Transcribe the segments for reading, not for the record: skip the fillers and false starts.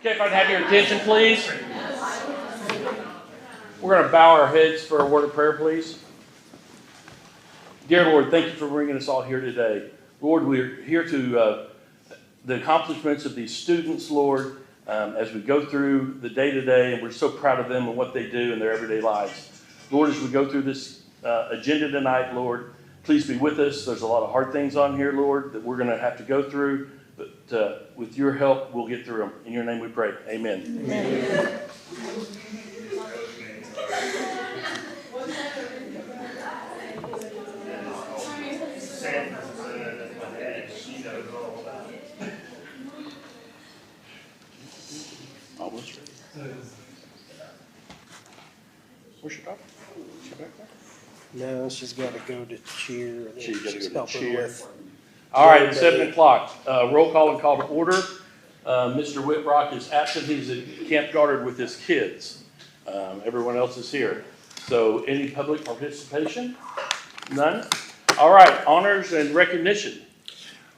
Okay, if I'd have your attention, please. We're going to bow our heads for a word of prayer, please. Dear Lord, thank you for bringing us all here today. Lord, we're here to the accomplishments of these students, Lord, as we go through the day-to-day, and we're so proud of them and what they do in their everyday lives. Lord, as we go through this agenda tonight, Lord, please be with us. There's a lot of hard things on here, Lord, that we're going to have to go through, but with your help, we'll get through them. In your name we pray. Amen. Amen. Almost ready. Where's your daughter? Is she back there? No, she's got to go to cheer. She's got to go to cheer. With all right, it's 7 o'clock. Roll call and call to order. Mr. Whitrock is absent. He's at Camp Goddard with his kids. Everyone else is here. So any public participation? None? All right, honors and recognition.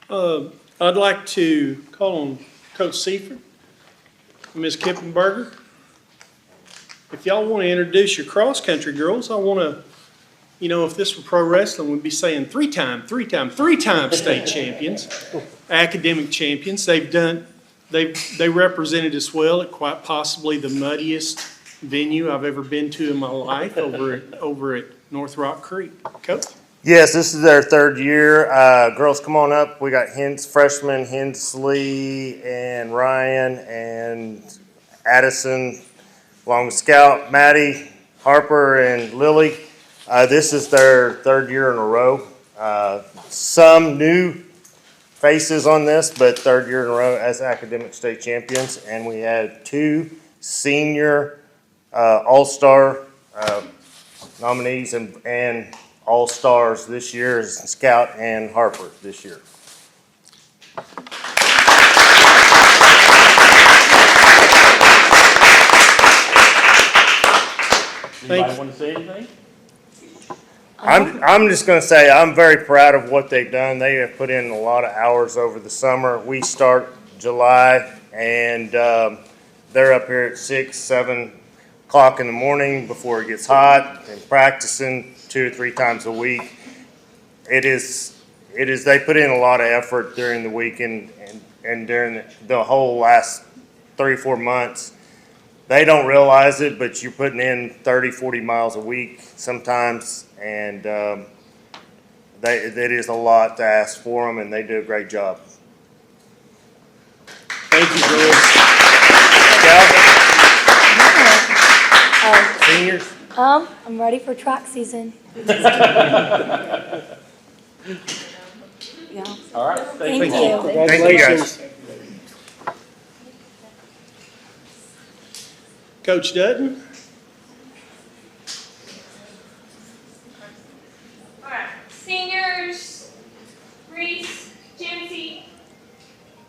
I'd like to call on Coach Seifert, Ms. Kippenberger. If y'all want to introduce your cross-country girls, I want to, if this were pro wrestling, we'd be saying three-time state champions, academic champions. They represented us well at quite possibly the muddiest venue I've ever been to in my life over at North Rock Creek. Coach? Yes, this is their third year. Girls, come on up. We got freshmen Hensley and Ryan and Addison, along with Scout, Maddie, Harper, and Lily. This is their third year in a row. Some new faces on this, but third year in a row as academic state champions. And we had 2 senior all-star nominees and all-stars this year is Scout and Harper this year. Anybody want to say anything? I'm just going to say I'm very proud of what they've done. They have put in a lot of hours over the summer. We start July, and they're up here at 6, 7 o'clock in the morning before it gets hot and practicing 2 or 3 times a week. It is. They put in a lot of effort during the week and during the whole last 3 or 4 months. They don't realize it, but you're putting in 30, 40 miles a week sometimes, and it is a lot to ask for them, and they do a great job. Thank you, girls. Seniors? I'm ready for track season. Yeah. All right. Thank you. Thank you, guys. Coach Dutton? All right, seniors, Reese, Jimsy,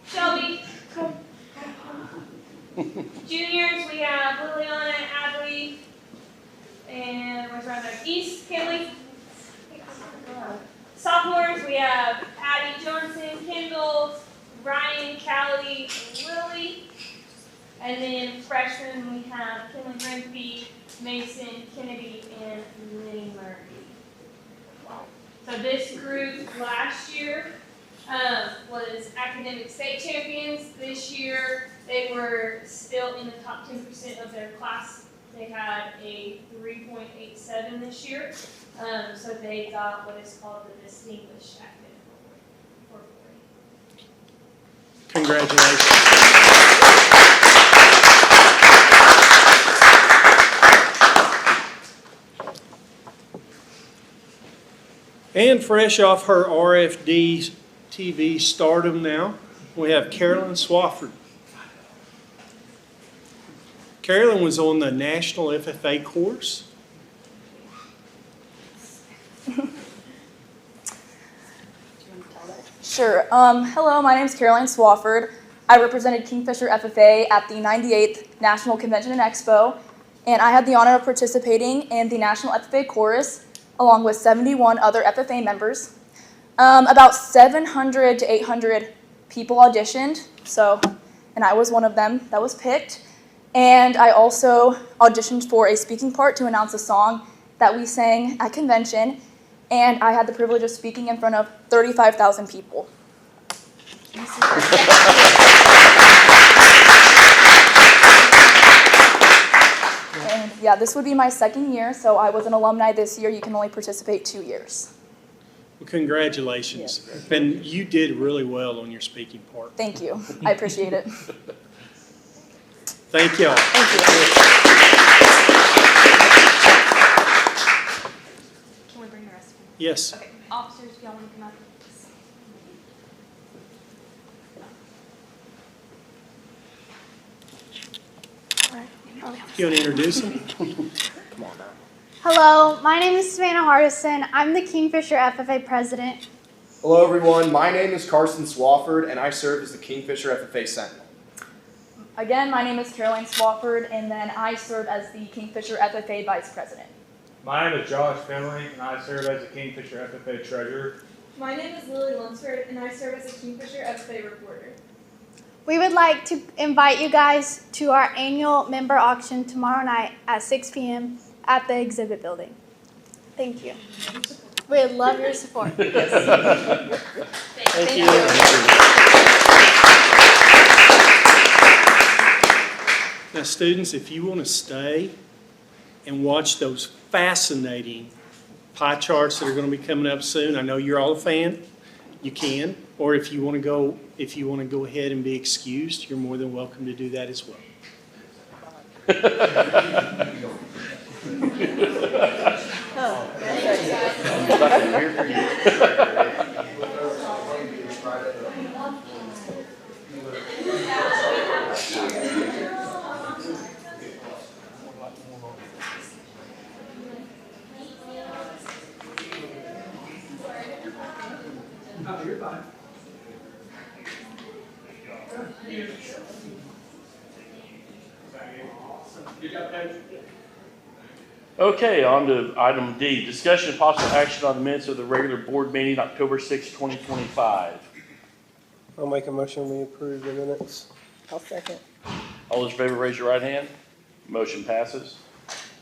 Shelby. Juniors, we have Liliana, Adley, and where's around there? East, Kinley. Sophomores, we have Addie Johnson, Kendall, Ryan, Callie, and Lily. And then freshmen, we have Kinley Grimsby, Mason, Kennedy, and Minnie Murphy. So this group last year was academic state champions. This year, they were still in the top 10% of their class. They had a 3.87 this year. So they got what is called the Distinguished Academic Award. Congratulations. And fresh off her RFD TV stardom now, we have Carolyn Swafford. Carolyn was on the National FFA course. Sure. Hello, my name is Caroline Swafford. I represented Kingfisher FFA at the 98th National Convention and Expo, and I had the honor of participating in the National FFA Chorus along with 71 other FFA members. About 700 to 800 people auditioned, so and I was one of them that was picked. And I also auditioned for a speaking part to announce a song that we sang at convention, and I had the privilege of speaking in front of 35,000 people. And yeah, this would be my second year, so I was an alumni this year. You can only participate 2 years. Well, congratulations. And you did really well on your speaking part. Thank you. I appreciate it. Thank y'all. Thank you. Can we bring the rest of them? Yes. Okay, officers, if y'all want to come up. You want to introduce them? Hello, my name is Savannah Hardison. I'm the Kingfisher FFA president. Hello everyone, my name is Carson Swafford and I serve as the Kingfisher FFA Sentinel. Again, my name is Caroline Swafford, and then I serve as the Kingfisher FFA Vice President. My name is Josh Finley, and I serve as the Kingfisher FFA Treasurer. My name is Lily Lunsford, and I serve as a Kingfisher FFA reporter. We would like to invite you guys to our annual member auction tomorrow night at 6 p.m. at the exhibit building. Thank you. We'd love your support. Yes. Thank you. Now, students, if you want to stay and watch those fascinating pie charts that are going to be coming up soon, I know you're all a fan. You can, or if you want to go ahead and be excused, you're more than welcome to do that as well. Okay, on to item D, discussion and possible action on the minutes of the regular board meeting, October 6, 2025. I'll make a motion, we approve the minutes. I'll second. All those in favor, raise your right hand. Motion passes.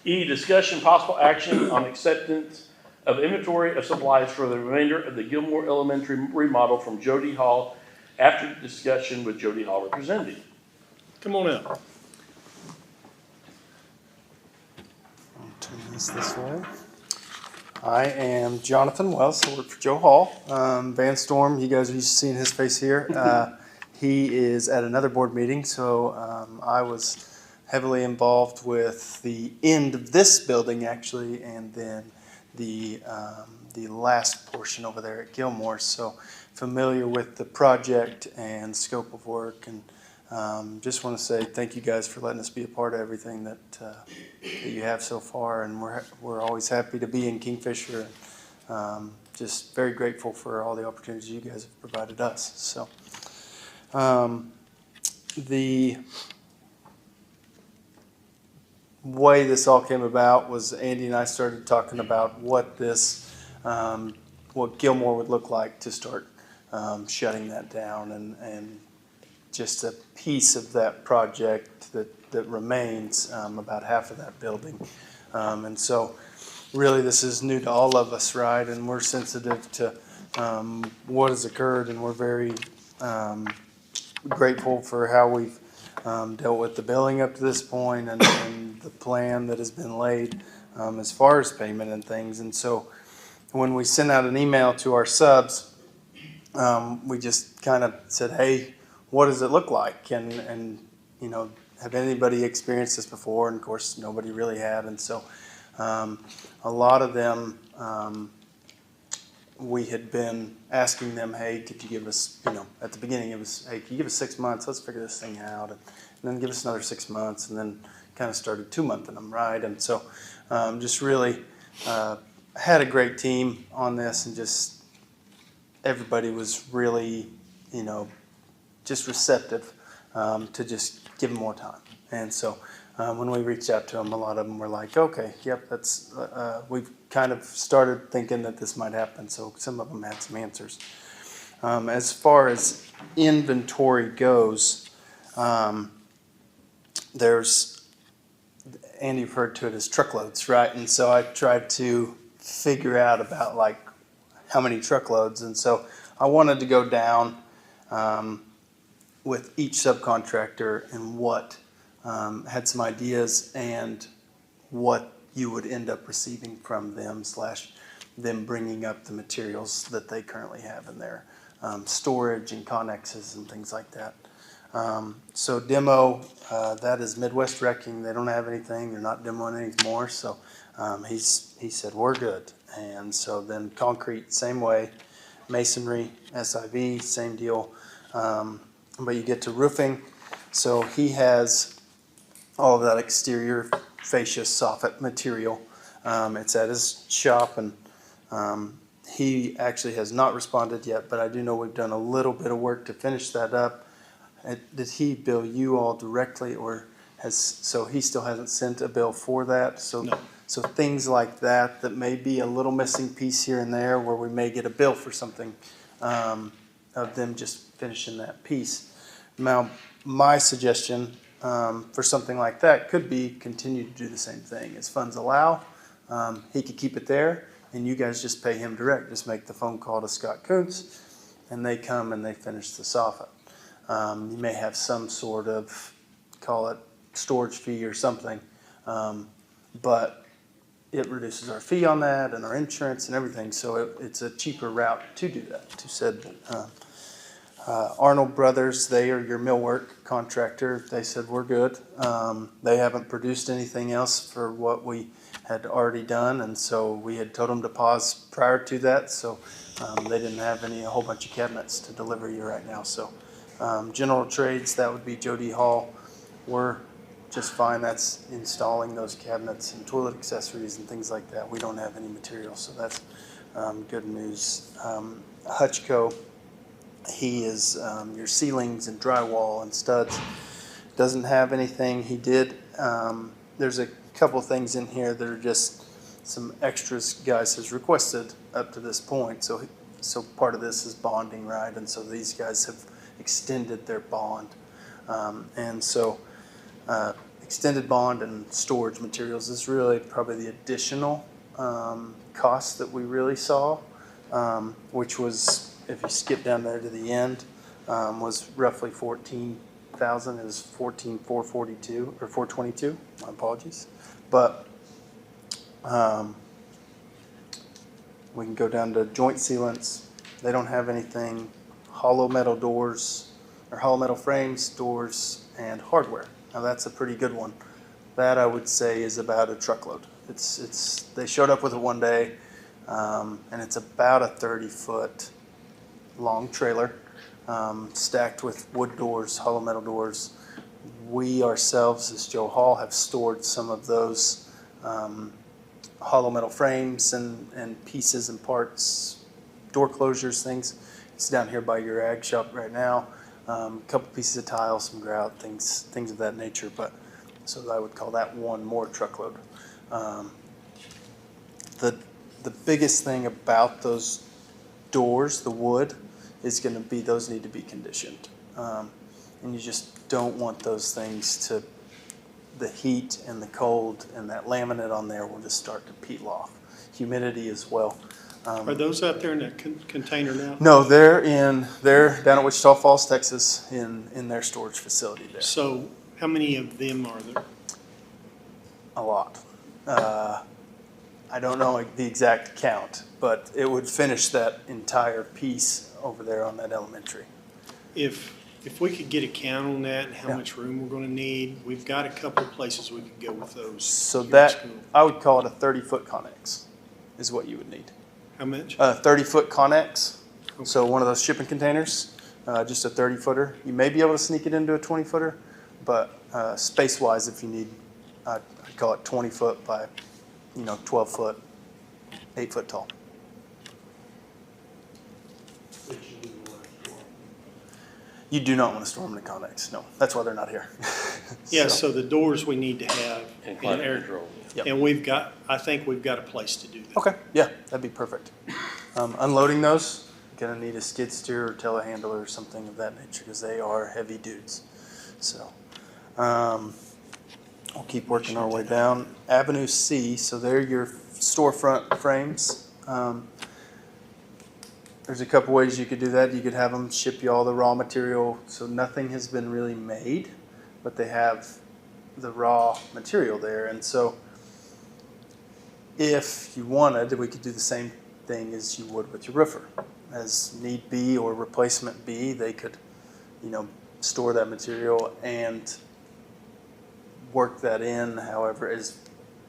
E, discussion and possible action on acceptance of inventory of supplies for the remainder of the Gilmore Elementary remodel from Jody Hall after discussion with Jody Hall representative. Come on up. Turn this way. I am Jonathan Wells. I work for Joe Hall. Van Storm, you guys are used to seeing his face here. He is at another board meeting, so I was heavily involved with the end of this building, actually, and then the last portion over there at Gilmore. So familiar with the project and scope of work, and just want to say thank you guys for letting us be a part of everything that you have so far, and we're always happy to be in Kingfisher. Just very grateful for all the opportunities you guys have provided us. So the way this all came about was Andy and I started talking about what Gilmore would look like to start shutting that down, and just a piece of that project that remains, about half of that building. And so really this is new to all of us, right? And we're sensitive to what has occurred, and we're very grateful for how we've dealt with the billing up to this point, and the plan that has been laid as far as payment and things. And so when we sent out an email to our subs, we just kind of said, hey, what does it look like? And you know, have anybody experienced this before? And of course, nobody really had. And so a lot of them, we had been asking them, hey, could you give us, at the beginning it was, hey, can you give us 6 months? Let's figure this thing out. And then give us another 6 months, and then kind of started 2-monthing them, right? And so just really had a great team on this, and just everybody was really, just receptive to just give them more time. And so when we reached out to them, a lot of them were like, okay, yep, that's, we've kind of started thinking that this might happen. So some of them had some answers. As far as inventory goes, There's, Andy referred to it as truckloads, right? And so I tried to figure out about like how many truckloads. And so I wanted to go down with each subcontractor and what, had some ideas and what you would end up receiving from them / them bringing up the materials that they currently have in their storage and connexes and things like that. So demo, that is Midwest Wrecking. They don't have anything. They're not demoing anymore. So he said, we're good. And so then concrete, same way. Masonry, SIV, same deal. But you get to roofing. So he has all of that exterior fascia soffit material. It's at his shop, and he actually has not responded yet, but I do know we've done a little bit of work to finish that up. Did he bill you all directly, or so he still hasn't sent a bill for that? So, No. so things like that may be a little missing piece here and there where we may get a bill for something of them just finishing that piece. Now, my suggestion for something like that could be continue to do the same thing. As funds allow, he could keep it there, and you guys just pay him direct. Just make the phone call to Scott Kuntz, and they come and they finish the soffit. You may have some sort of, call it storage fee or something, but it reduces our fee on that and our insurance and everything. So it's a cheaper route to do that. To said Arnold Brothers, they are your millwork contractor. They said we're good. They haven't produced anything else for what we had already done, and so we had told them to pause prior to that. So they didn't have a whole bunch of cabinets to deliver you right now. So general trades, that would be Jody Hall. We're just fine. That's installing those cabinets and toilet accessories and things like that. We don't have any material, so that's good news. Hutchco, he is your ceilings and drywall and studs. Doesn't have anything. He did. There's a couple things in here that are just some extras guys has requested up to this point. So part of this is bonding, right? And so these guys have extended their bond, and so extended bond and storage materials is really probably the additional cost that we really saw, which was, if you skip down there to the end, was roughly $14,000. It was $14,442 or $422. My apologies, but we can go down to joint sealants. They don't have anything. Hollow metal doors, or hollow metal frames, doors, and hardware. Now that's a pretty good one. That I would say is about a truckload. They showed up with it one day, and it's about a 30-foot long trailer, stacked with wood doors, hollow metal doors. We ourselves, as Joe Hall, have stored some of those hollow metal frames and pieces and parts, door closures, things. It's down here by your ag shop right now. A couple pieces of tile, some grout, things of that nature. But so I would call that one more truckload. The biggest thing about those doors, the wood, is going to be those need to be conditioned, and you just don't want those things to. The heat and the cold and that laminate on there will just start to peel off. Humidity as well. Are those out there in that container now? No, they're down at Wichita Falls, Texas, in their storage facility there. So how many of them are there? A lot. I don't know the exact count, but it would finish that entire piece over there on that elementary. If we could get a count on that and how Yeah. much room we're gonna need, we've got a couple of places we could go with those. So here at that, school. I would call it a 30-foot Connex is what you would need. How much? A 30-foot Connex, Okay. so one of those shipping containers, just a 30-footer. You may be able to sneak it into a 20-footer, but space-wise, if you need, I'd call it 20-foot by, 12-foot, 8-foot tall. You do not want to store them in a Connex. No, that's why they're not here. Yeah, so the doors we need to have And in climate air, control. Yep. and I think we've got a place to do that. Okay, yeah, that'd be perfect. Unloading those, gonna need a skid steer or telehandler or something of that nature because they are heavy dudes. So, we'll keep working our way down. Avenue C, so they're your storefront frames. There's a couple ways you could do that. You could have them ship you all the raw material, so nothing has been really made, but they have the raw material there. And so if you wanted, we could do the same thing as you would with your roofer. As need be or replacement be, they could, store that material and work that in however is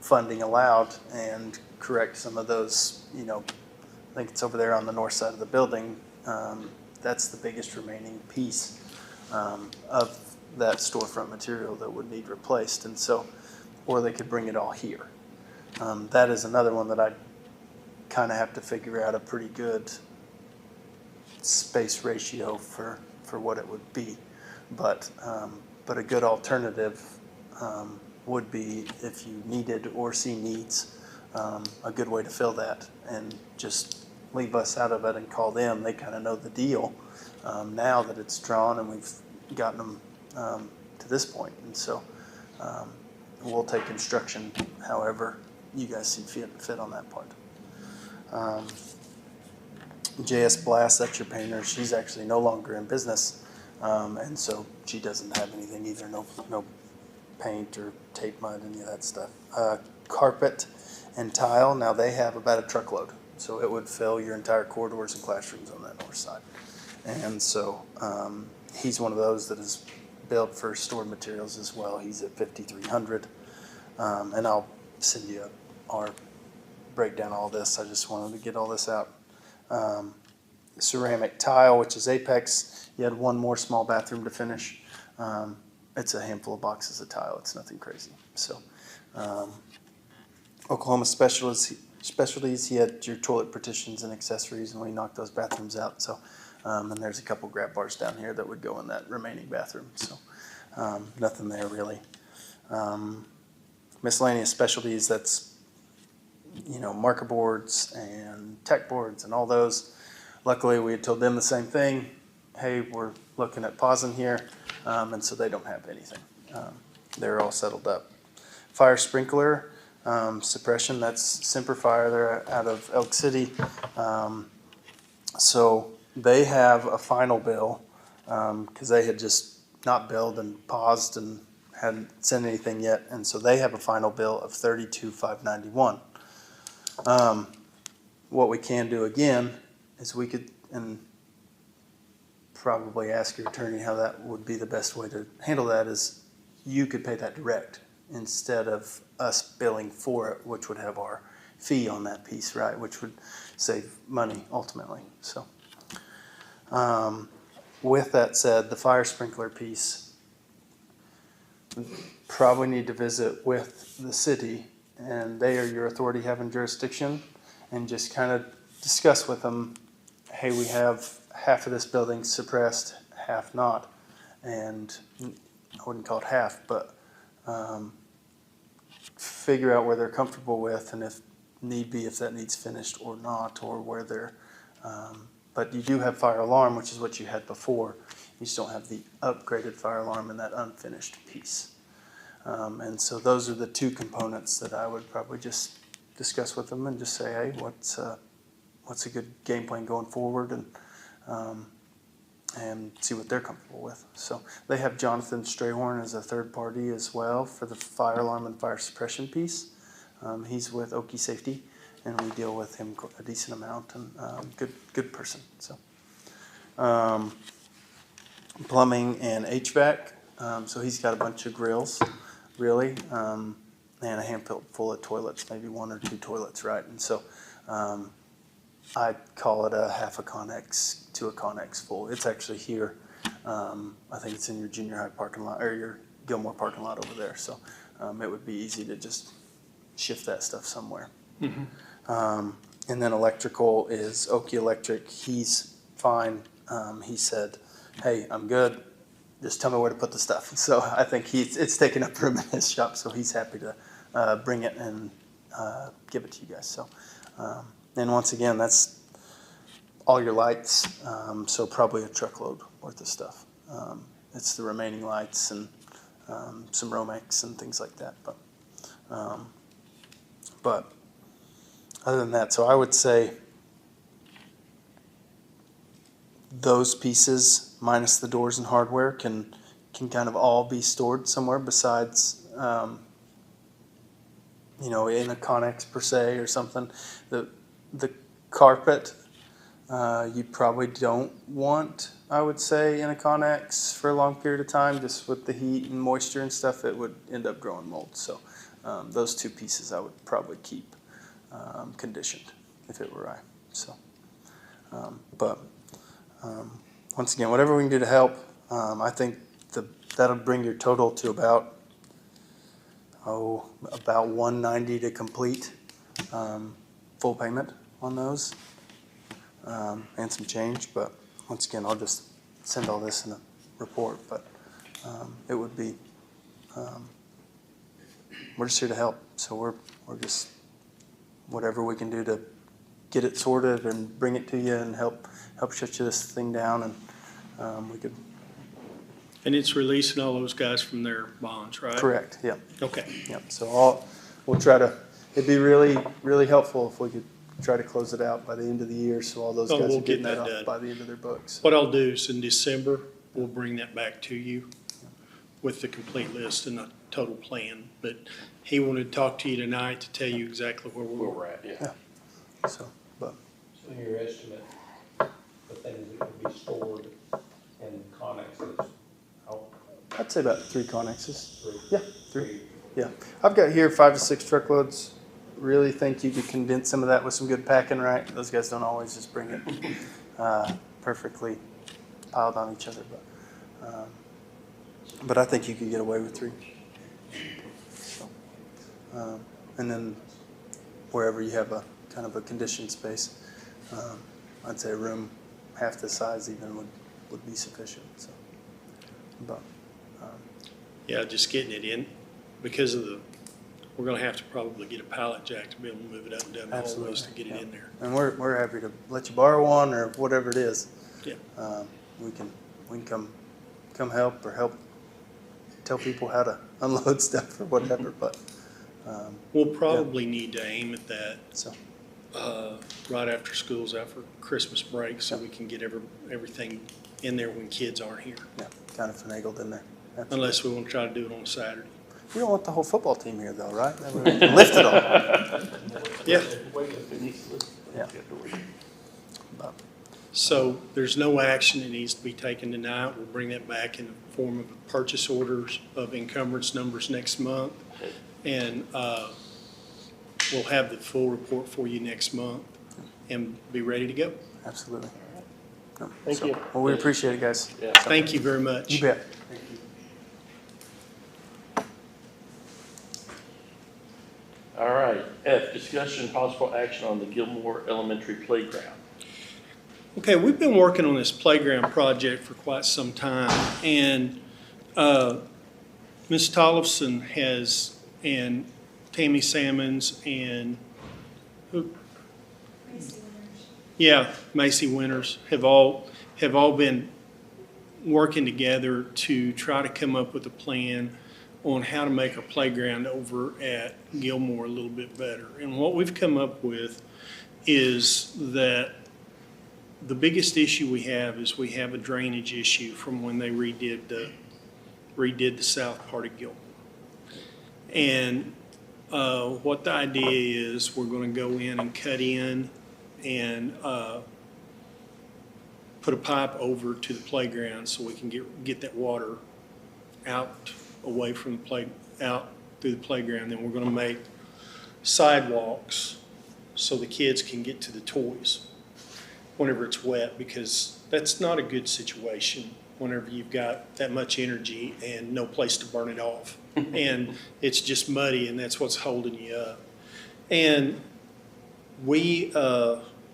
funding allowed and correct some of those, I think it's over there on the north side of the building. That's the biggest remaining piece of that storefront material that would need replaced. And so, or they could bring it all here. That is another one that I kind of have to figure out a pretty good space ratio for what it would be. But a good alternative would be, if you needed or see needs, a good way to fill that and just leave us out of it and call them. They kind of know the deal now that it's drawn and we've gotten them to this point. And so we'll take construction however you guys see fit on that part. JS Blast, that's your painter. She's actually no longer in business. And so she doesn't have anything either. No paint or tape mud, any of that stuff. Carpet and tile, now they have about a truckload. So it would fill your entire corridors and classrooms on that north side. And so he's one of those that is built for stored materials as well. He's at 5,300. And I'll send you our breakdown of all this. I just wanted to get all this out. Ceramic tile, which is Apex. You had one more small bathroom to finish. It's a handful of boxes of tile. It's nothing crazy. So Oklahoma Specialties, he had your toilet partitions and accessories, and we knocked those bathrooms out. So, and there's a couple grab bars down here that would go in that remaining bathroom. So, nothing there really. Miscellaneous specialties, that's, marker boards and tech boards and all those. Luckily, we had told them the same thing. Hey, we're looking at pausing here, and so they don't have anything. They're all settled up. Fire sprinkler. Suppression, that's Semper Fire. They're out of Elk City. So they have a final bill because they had just not billed and paused and hadn't sent anything yet. And so they have a final bill of $32,591. What we can do again is we could, and probably ask your attorney how that would be the best way to handle that, is you could pay that direct instead of us billing for it, which would have our fee on that piece, right? Which would save money ultimately. So, with that said, the fire sprinkler piece, probably need to visit with the city, and they are your authority having jurisdiction, and just kind of discuss with them, hey, we have half of this building suppressed, half not, and I wouldn't call it half, but figure out where they're comfortable with, and if need be, if that needs finished or not, or where they're, but you do have fire alarm, which is what you had before. You just don't have the upgraded fire alarm in that unfinished piece. And so those are the two components that I would probably just discuss with them and just say, hey, what's a good game plan going forward, and see what they're comfortable with. So they have Jonathan Strayhorn as a third party as well for the fire alarm and fire suppression piece. He's with Okie Safety, and we deal with him a decent amount, and good person. So plumbing and HVAC. So he's got a bunch of grills, really, and a handful full of toilets, maybe one or two toilets, right? And so I'd call it a half a Connex to a Connex full. It's actually here. I think it's in your junior high parking lot, or your Gilmore parking lot over there. So it would be easy to just shift that stuff somewhere. Mm-hmm. And then electrical is Okie Electric. He's fine. He said, hey, I'm good. Just tell me where to put the stuff. So I think it's taking up room in his shop, so he's happy to bring it and give it to you guys. So, and once again, that's all your lights, so probably a truckload worth of stuff. it's the remaining lights and some Romex and things like that. But other than that, so I would say those pieces minus the doors and hardware can kind of all be stored somewhere besides, in a Connex per se or something. The carpet, you probably don't want, I would say, in a Connex for a long period of time. Just with the heat and moisture and stuff, it would end up growing mold. So those two pieces I would probably keep conditioned if it were I. So, once again, whatever we can do to help, I think that'll bring your total to about 190 to complete, full payment on those, and some change. But once again, I'll just send all this in a report. But it would be, we're just here to help. So we're just whatever we can do to get it sorted and bring it to you and help shut you this thing down, and we could. And it's releasing all those guys from their bonds, right? Correct. Yeah. Okay. Yep. So we'll try to. It'd be really, really helpful if we could try to close it out by the end of the year, so all those guys we'll are getting get that that off done by the end of their books. What I'll do is in December, we'll bring that back to you with the complete list and the total plan. But he wanted to talk to you tonight to tell you exactly where we're at. Yeah. So, but So in your estimate, the things that could be stored in Connexes, how? I'd say about 3 Connexes. Three. Yeah, 3. Yeah, I've got here 5 to 6 truckloads. Really think you could condense some of that with some good packing, right? Those guys don't always just bring it perfectly piled on each other, but I think you could get away with 3. So, and then wherever you have a kind of a conditioned space, I'd say a room half the size even would be sufficient. So, but Yeah, just getting it in because we're gonna have to probably get a pallet jack to be able to move it up and down the hallways to get it in there. and we're happy to let you borrow one or whatever it is. Yeah. We can come help or help tell people how to unload stuff or whatever. But We'll probably need to aim at that so right after school's out for Christmas break so we can get everything in there when kids aren't here. yeah, kind of finagled in there. Absolutely. Unless we want to try to do it on a Saturday. You don't want the whole football team here, though, right? I mean, we can lift it all. Yeah. Yeah. But, So there's no action that needs to be taken tonight. We'll bring that back in the form of purchase orders of encumbrance numbers next month. And we'll have the full report for you next month and be ready to go. absolutely. Thank you. Well, we appreciate it, guys. Yeah. Thank you very much. You bet. All right. F, discussion and possible action on the Gilmore Elementary Playground. Okay, we've been working on this playground project for quite some time, and Ms. Tollefson has, and Tammy Salmons, and who? Yeah, Macy Winters have all been working together to try to come up with a plan on how to make our playground over at Gilmore a little bit better. And what we've come up with is that the biggest issue we have is we have a drainage issue from when they redid the south part of Gilmore. And what the idea is, we're going to go in and cut in and put a pipe over to the playground so we can get that water out away from out through the playground. Then we're going to make sidewalks so the kids can get to the toys whenever it's wet, because that's not a good situation whenever you've got that much energy and no place to burn it off. And it's just muddy, and that's what's holding you up. And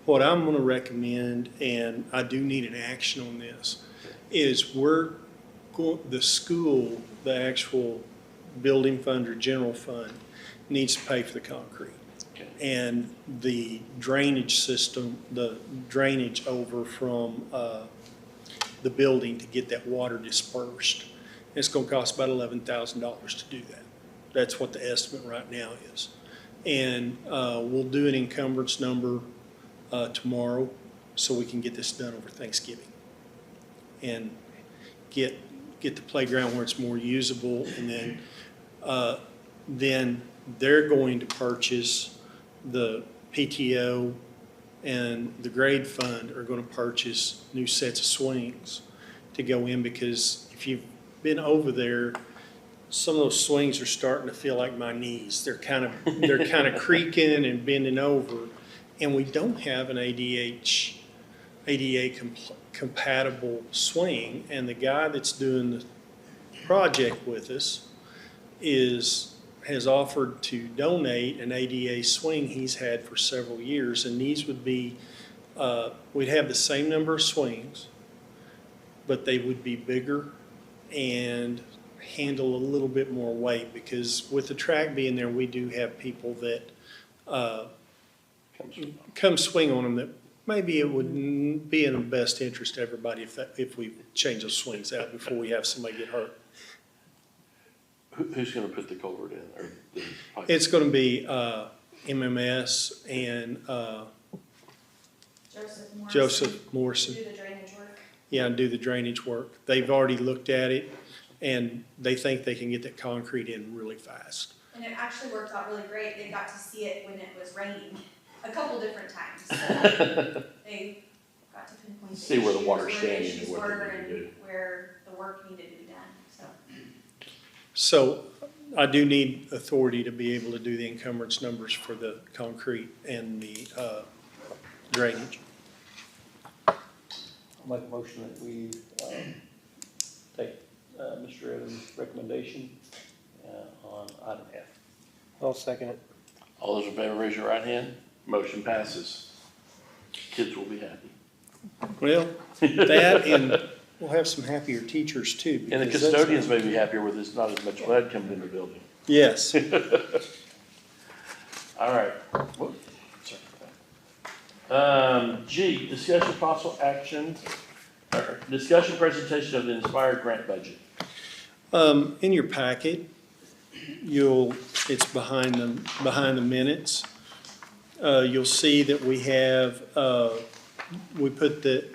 what I'm going to recommend, and I do need an action on this, is the school, the actual building fund or general fund, needs to pay for the concrete. And the drainage system, the drainage over from the building to get that water dispersed. It's gonna cost about $11,000 to do that. That's what the estimate right now is. And we'll do an encumbrance number tomorrow so we can get this done over Thanksgiving. And get the playground where it's more usable, and then they're going to purchase, the PTO and the grade fund are gonna purchase new sets of swings to go in, because if you've been over there, some of those swings are starting to feel like my knees. They're kind of creaking and bending over, and we don't have an ADA compatible swing. And the guy that's doing the project with us has offered to donate an ADA swing he's had for several years, and these would be, we'd have the same number of swings, but they would be bigger and handle a little bit more weight, because with the track being there, we do have people that come swing on them that maybe it would be in the best interest of everybody if we change those swings out before we have somebody get hurt. Who's gonna put the culvert in, or the pipe? It's gonna be MMS and Joseph Morrison. Do the drainage work. Yeah, and do the drainage work. They've already looked at it, and they think they can get that concrete in really fast. And it actually worked out really great. They got to see it when it was raining a couple different times. So they got to pinpoint See where the water's issues, standing the and issues what they were, need to do. and where the work needed to be done, so. So I do need authority to be able to do the encumbrance numbers for the concrete and the drainage. I'll make a motion that we take Mr. Evans' recommendation on item F. I'll second it. All those in favor, raise your right hand. Motion passes. Kids will be happy. Well, that, and we'll have some happier teachers too. And the because that's- custodians may be happier with this, not as much lead coming in the building. Yes. All right. Whoop, sorry. G, discussion possible action, or discussion presentation of the Inspired grant budget. In your packet, it's behind the minutes. You'll see that we have, we put the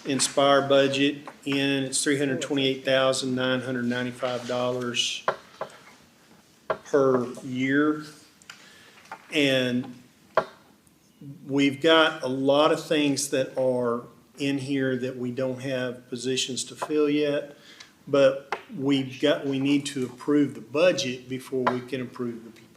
Inspire budget in, it's $328,995 per year. And we've got a lot of things that are in here that we don't have positions to fill yet, but we need to approve the budget before we can approve the people.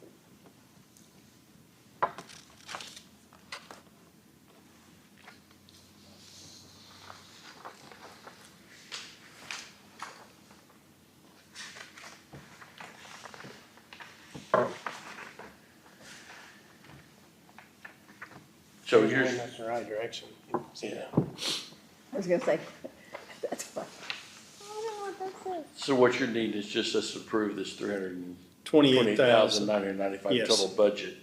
So You're here's, going in the right direction. yeah. I was gonna say, that's fine. I don't know what that says. So what you're needing is just us to approve this $28,000. $28,995 Yes. total budget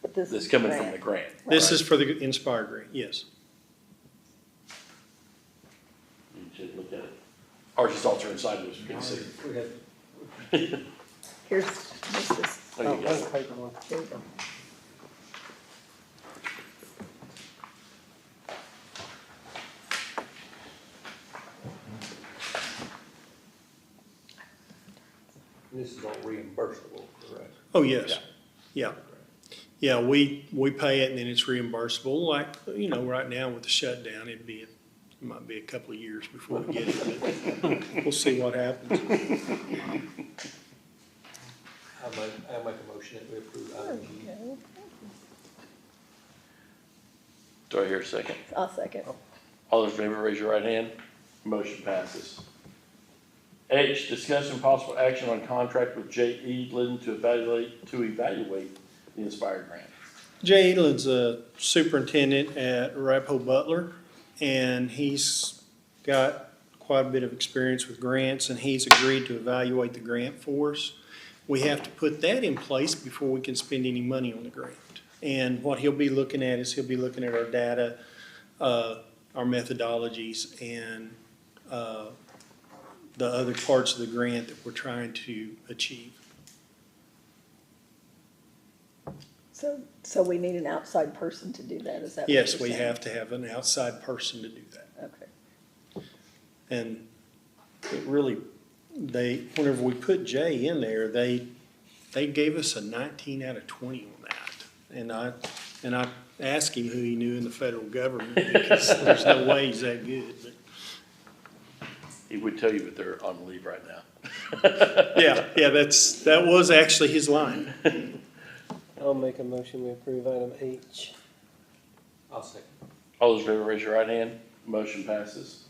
But this that's is coming grant. from the grant. This right? is for the Inspire grant, yes. You should look at it. Or just alter inside of it, you can see. We had Here's, this is, There you that's go. the paper one. here we go. This is all reimbursable, correct? Oh, yes, yeah. Yeah, we pay it and then it's reimbursable, like, right now with the shutdown, it might be a couple of years before we get it, but we'll see what happens. I'll make a motion that we approve item G. Do I hear a second? I'll second. All those in favor, raise your right hand. Motion passes. H, discussion possible action on contract with J. Edlin to evaluate the Inspired grant. Jay Edlin's a superintendent at Arapahoe Butler, and he's got quite a bit of experience with grants, and he's agreed to evaluate the grant for us. We have to put that in place before we can spend any money on the grant. And what he'll be looking at is he'll be looking at our data, our methodologies, and the other parts of the grant that we're trying to achieve. So we need an outside person to do that, is that what you're Yes, we saying? have to have an outside person to do that. Okay. And it really, whenever we put Jay in there, they gave us a 19 out of 20 on that. And I asked him who he knew in the federal government, because there's no way he's that good, but. He would tell you that they're on leave right now. Yeah, that was actually his line. I'll make a motion, we approve item H. I'll second. All those in favor, raise your right hand. Motion passes.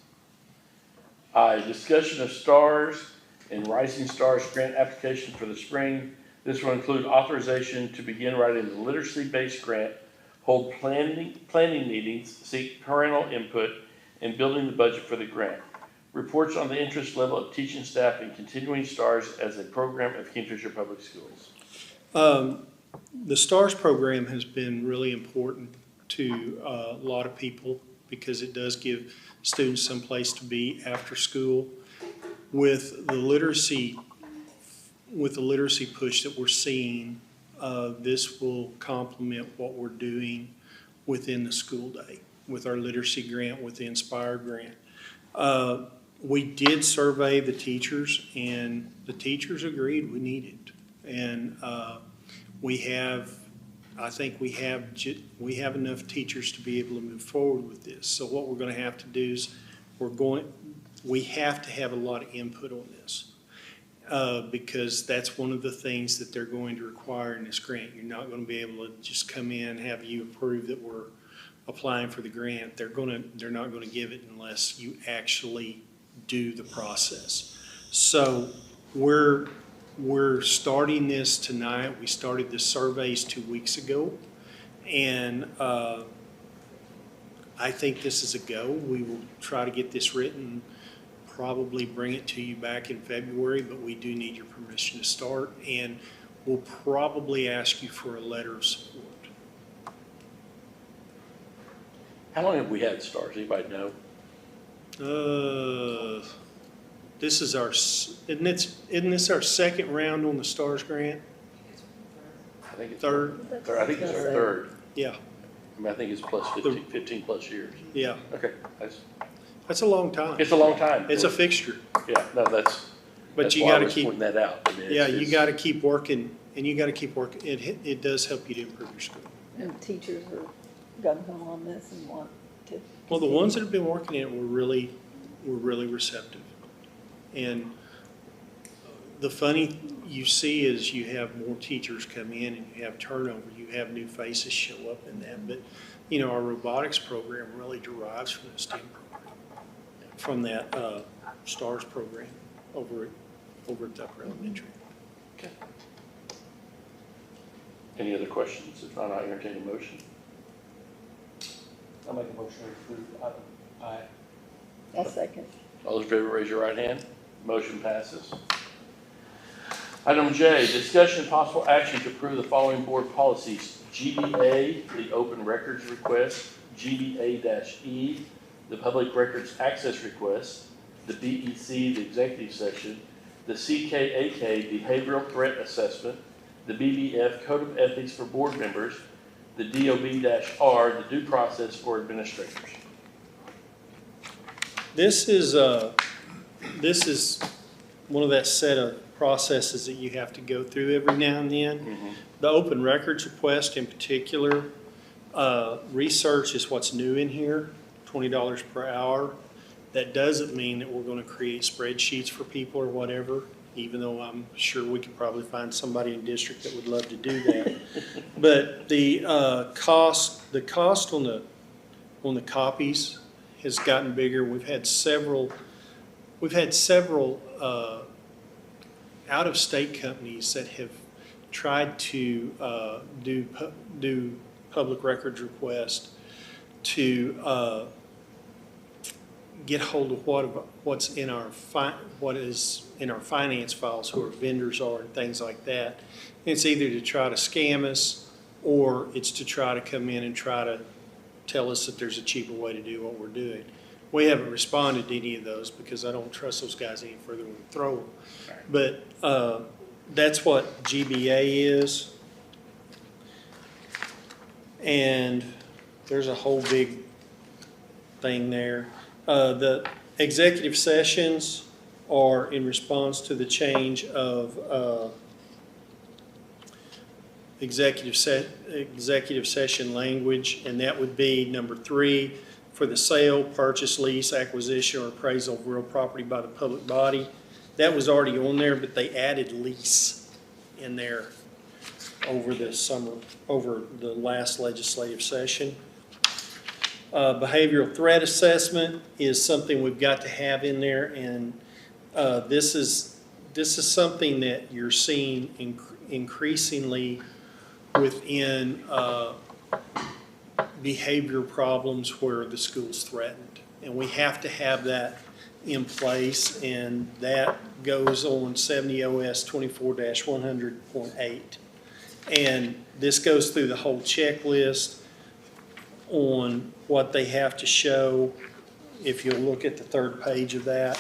I, discussion of stars and Rising Stars grant application for the spring. This will include authorization to begin writing the literacy-based grant, hold planning meetings, seek parental input, and building the budget for the grant. Reports on the interest level of teaching staff in continuing stars as a program of Kingfisher Public Schools. The STARS program has been really important to a lot of people because it does give students some place to be after school. With the literacy push that we're seeing, this will complement what we're doing within the school day with our literacy grant, with the Inspire grant. We did survey the teachers, and the teachers agreed we need it. And I think we have enough teachers to be able to move forward with this. So what we're going to have to do is we have to have a lot of input on this because that's one of the things that they're going to require in this grant. You're not going to be able to just come in, have you approve that we're applying for the grant. They're not going to give it unless you actually do the process. So we're starting this tonight. We started the surveys 2 weeks ago, and I think this is a go. We will try to get this written, probably bring it to you back in February, but we do need your permission to start, and we'll probably ask you for a letter of support. How long have we had stars? Anybody know? This is isn't this our second round on the STARS grant? I think it's Third? I think it's our third. Yeah, I mean, I think it's plus 15 plus years. yeah. Okay, That's a long time. it's a long time. It's a fixture. Yeah, no, but that's you why I gotta was keep, pointing that out. I mean, yeah, it's- you gotta keep working, and you gotta keep working. It does help you to improve your school. And teachers are gung ho on this and want to. Well, the ones that have been working in it were really receptive. And the funny you see is you have more teachers come in and you have turnover, you have new faces show up in that. But, our robotics program really derives from that STEM program, from that STARS program over at Upper Elementary. Okay. Any other questions? If not, I entertain a motion. I'll make a motion to approve item I. I'll second. All those in favor, raise your right hand. Motion passes. Item J, discussion and possible action to approve the following board policies. GBA, the open records request. GBA-E, the public records access request. The BEC, the executive session. The CKAK, behavioral threat assessment. The BBF, code of ethics for board members. The DOB-R, the due process for administrators. This is one of that set of processes that you have to go through every now and then. Mm-hmm. The open records request in particular, research is what's new in here, $20 per hour. That doesn't mean that we're going to create spreadsheets for people or whatever, even though I'm sure we could probably find somebody in district that would love to do that. But the cost on the copies has gotten bigger. We've had several out-of-state companies that have tried to do public records requests to get hold of what is in our finance files, who our vendors are, and things like that. And it's either to try to scam us, or it's to try to come in and try to tell us that there's a cheaper way to do what we're doing. We haven't responded to any of those because I don't trust those guys any further than throw them. But that's what GBA is. And there's a whole big thing there. The executive sessions are in response to the change of executive session language, and that would be number 3, for the sale, purchase, lease, acquisition, or appraisal of real property by the public body. That was already on there, but they added lease in there over the summer, over the last legislative session. Behavioral threat assessment is something we've got to have in there, and this is something that you're seeing increasingly within behavior problems where the school's threatened. And we have to have that in place, and that goes on 70 OS 24-100.8. And this goes through the whole checklist on what they have to show, if you'll look at the 3rd page of that.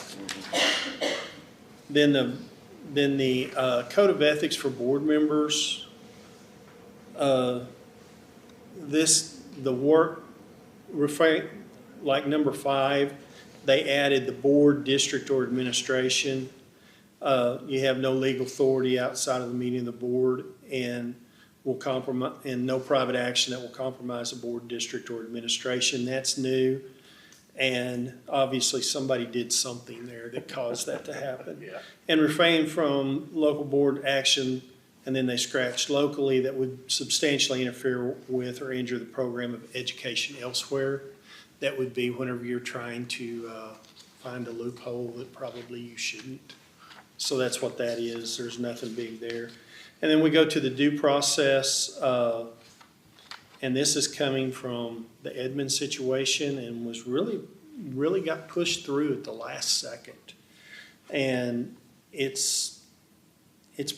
Then the code of ethics for board members. Like number 5, they added the board, district, or administration. You have no legal authority outside of the meeting of the board, and will compromise, and no private action that will compromise the board, district, or administration. That's new. And obviously somebody did something there that caused that to happen. Yeah. And refrain from local board action, and then they scratched locally, that would substantially interfere with or injure the program of education elsewhere. That would be whenever you're trying to find a loophole that probably you shouldn't. So that's what that is. There's nothing big there. And then we go to the due process, and this is coming from the Edmund situation, and was really got pushed through at the last second. And it's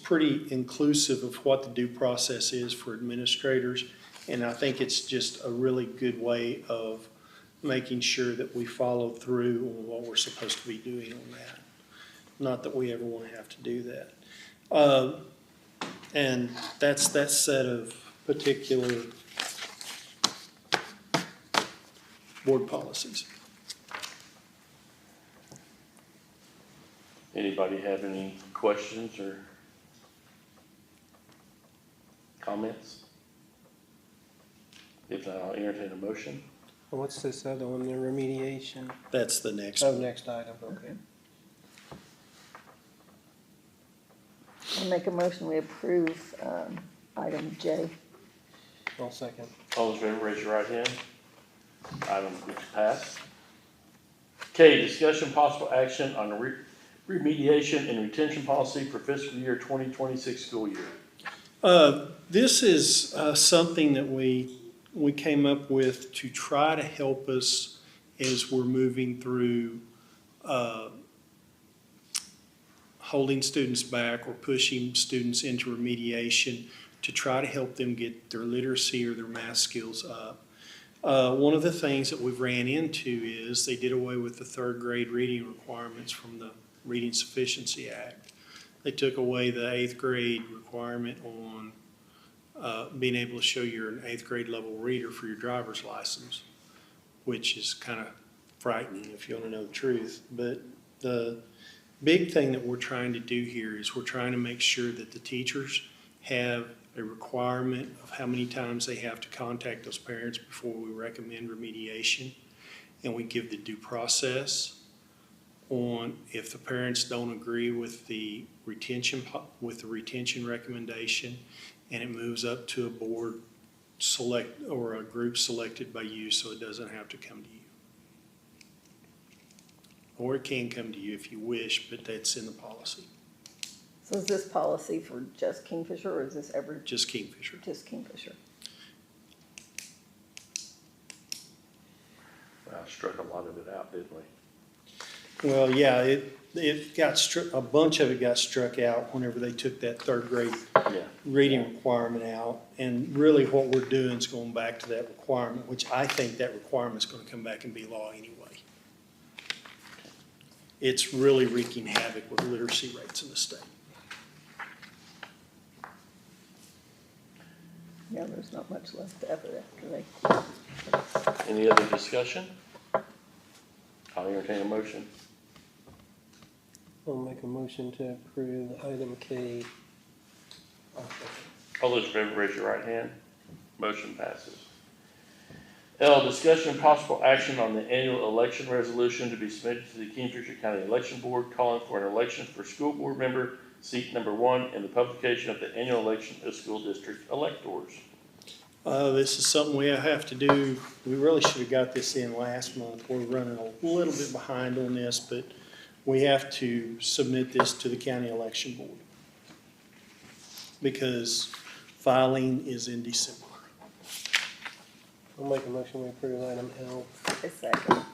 pretty inclusive of what the due process is for administrators, and I think it's just a really good way of making sure that we follow through on what we're supposed to be doing on that. Not that we ever want to have to do that. And that's that set of particular board policies. Anybody have any questions or comments? If not, I'll entertain a motion. What's this other one, the remediation? That's the next Oh, one. next item, okay. I'll make a motion, we approve item J. I'll second. All those in favor, raise your right hand. Item is passed. K, discussion possible action on the remediation and retention policy for fiscal year 2026 school year. This is something that we came up with to try to help us as we're moving through holding students back or pushing students into remediation, to try to help them get their literacy or their math skills up. One of the things that we've ran into is they did away with the 3rd grade reading requirements from the Reading Sufficiency Act. They took away the 8th grade requirement on being able to show you're an 8th grade level reader for your driver's license, which is kind of frightening if you want to know the truth. But the big thing that we're trying to do here is we're trying to make sure that the teachers have a requirement of how many times they have to contact those parents before we recommend remediation, and we give the due process on if the parents don't agree with the retention recommendation, and it moves up to a board select or a group selected by you, so it doesn't have to come to you. Or it can come to you if you wish, but that's in the policy. So is this policy for just Kingfisher, or is this Just Kingfisher. just Kingfisher? Well, struck a lot of it out, didn't we? Well, yeah, it got struck, a bunch of it got struck out whenever they took that 3rd grade Yeah. reading requirement out. And really what we're doing is going back to that requirement, which I think that requirement's gonna come back and be law anyway. it's really wreaking havoc with literacy rates in the state. Yeah, there's not much left of it after they. Any other discussion? I'll entertain a motion. I'll make a motion to approve item K. All those in favor, raise your right hand. Motion passes. L, discussion and possible action on the annual election resolution to be submitted to the Kingfisher County Election Board calling for an election for school board member, seat number 1, and the publication of the annual election of school district electors. This is something we have to do. We really should have got this in last month. We're running a little bit behind on this, but we have to submit this to the county election board because filing is in December. I'll make a motion we approve item L. A second.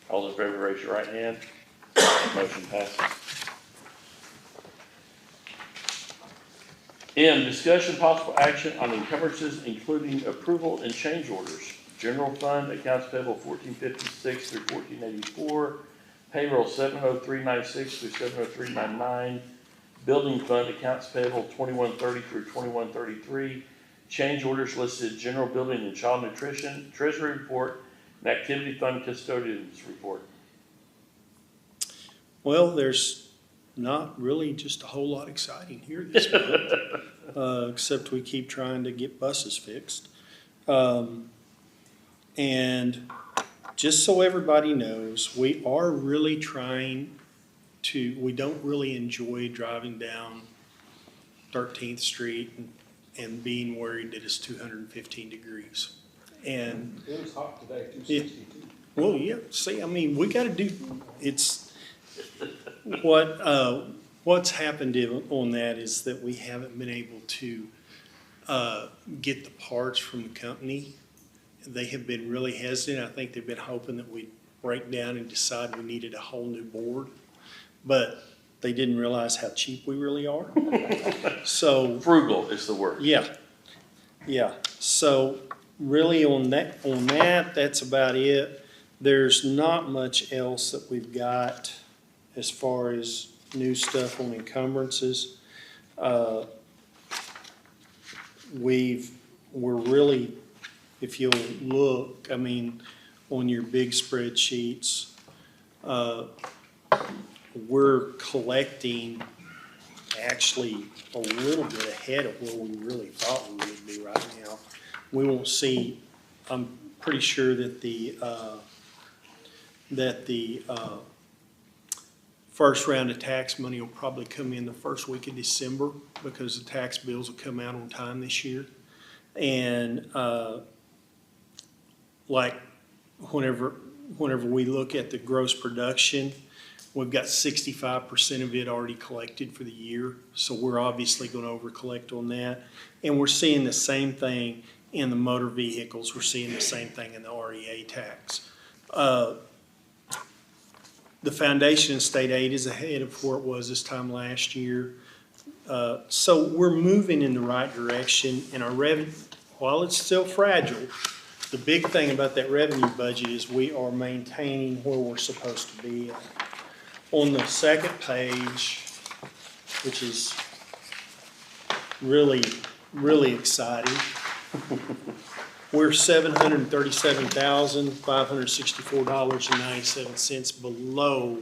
All those in favor, raise your right hand. Motion passes. M, discussion possible action on encumbrances including approval and change orders. General fund accounts payable 1456 through 1484, payroll 70396 through 70399, building fund accounts payable 2130 through 2133, change orders listed general building and child nutrition, treasury report, and activity fund custodians report. Well, there's not really just a whole lot exciting here this month, except we keep trying to get buses fixed. And just so everybody knows, we are really trying to, we don't really enjoy driving down 13th Street and being worried that it's 215 degrees. And It was hot today, 262. well, yeah, see, I mean, we gotta do, it's, what's happened on that is that we haven't been able to, get the parts from the company. They have been really hesitant. I think they've been hoping that we'd break down and decide we needed a whole new board. But they didn't realize how cheap we really are. So. Frugal is the word. Yeah. So really on that, that's about it. There's not much else that we've got as far as new stuff on encumbrances. We're really, if you'll look, I mean, on your big spreadsheets, we're collecting actually a little bit ahead of where we really thought we would be right now. We won't see, I'm pretty sure that the first round of tax money will probably come in the first week of December because the tax bills will come out on time this year. And like whenever we look at the gross production, we've got 65% of it already collected for the year. So we're obviously going to over collect on that. And we're seeing the same thing in the motor vehicles. We're seeing the same thing in the REA tax. The foundation and state aid is ahead of where it was this time last year. So we're moving in the right direction, and our revenue, while it's still fragile, the big thing about that revenue budget is we are maintaining where we're supposed to be. On the second page, which is really, really exciting, we're $737,564.97 below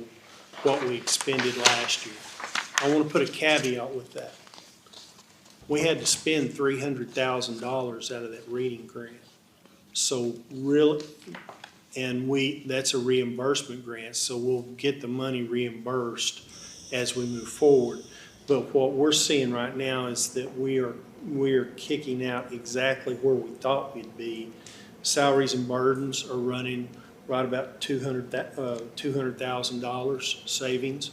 what we expended last year. I want to put a caveat with that. We had to spend $300,000 out of that reading grant. So really, and that's a reimbursement grant, so we'll get the money reimbursed as we move forward. But what we're seeing right now is that we are kicking out exactly where we thought we'd be. Salaries and burdens are running right about $200,000 savings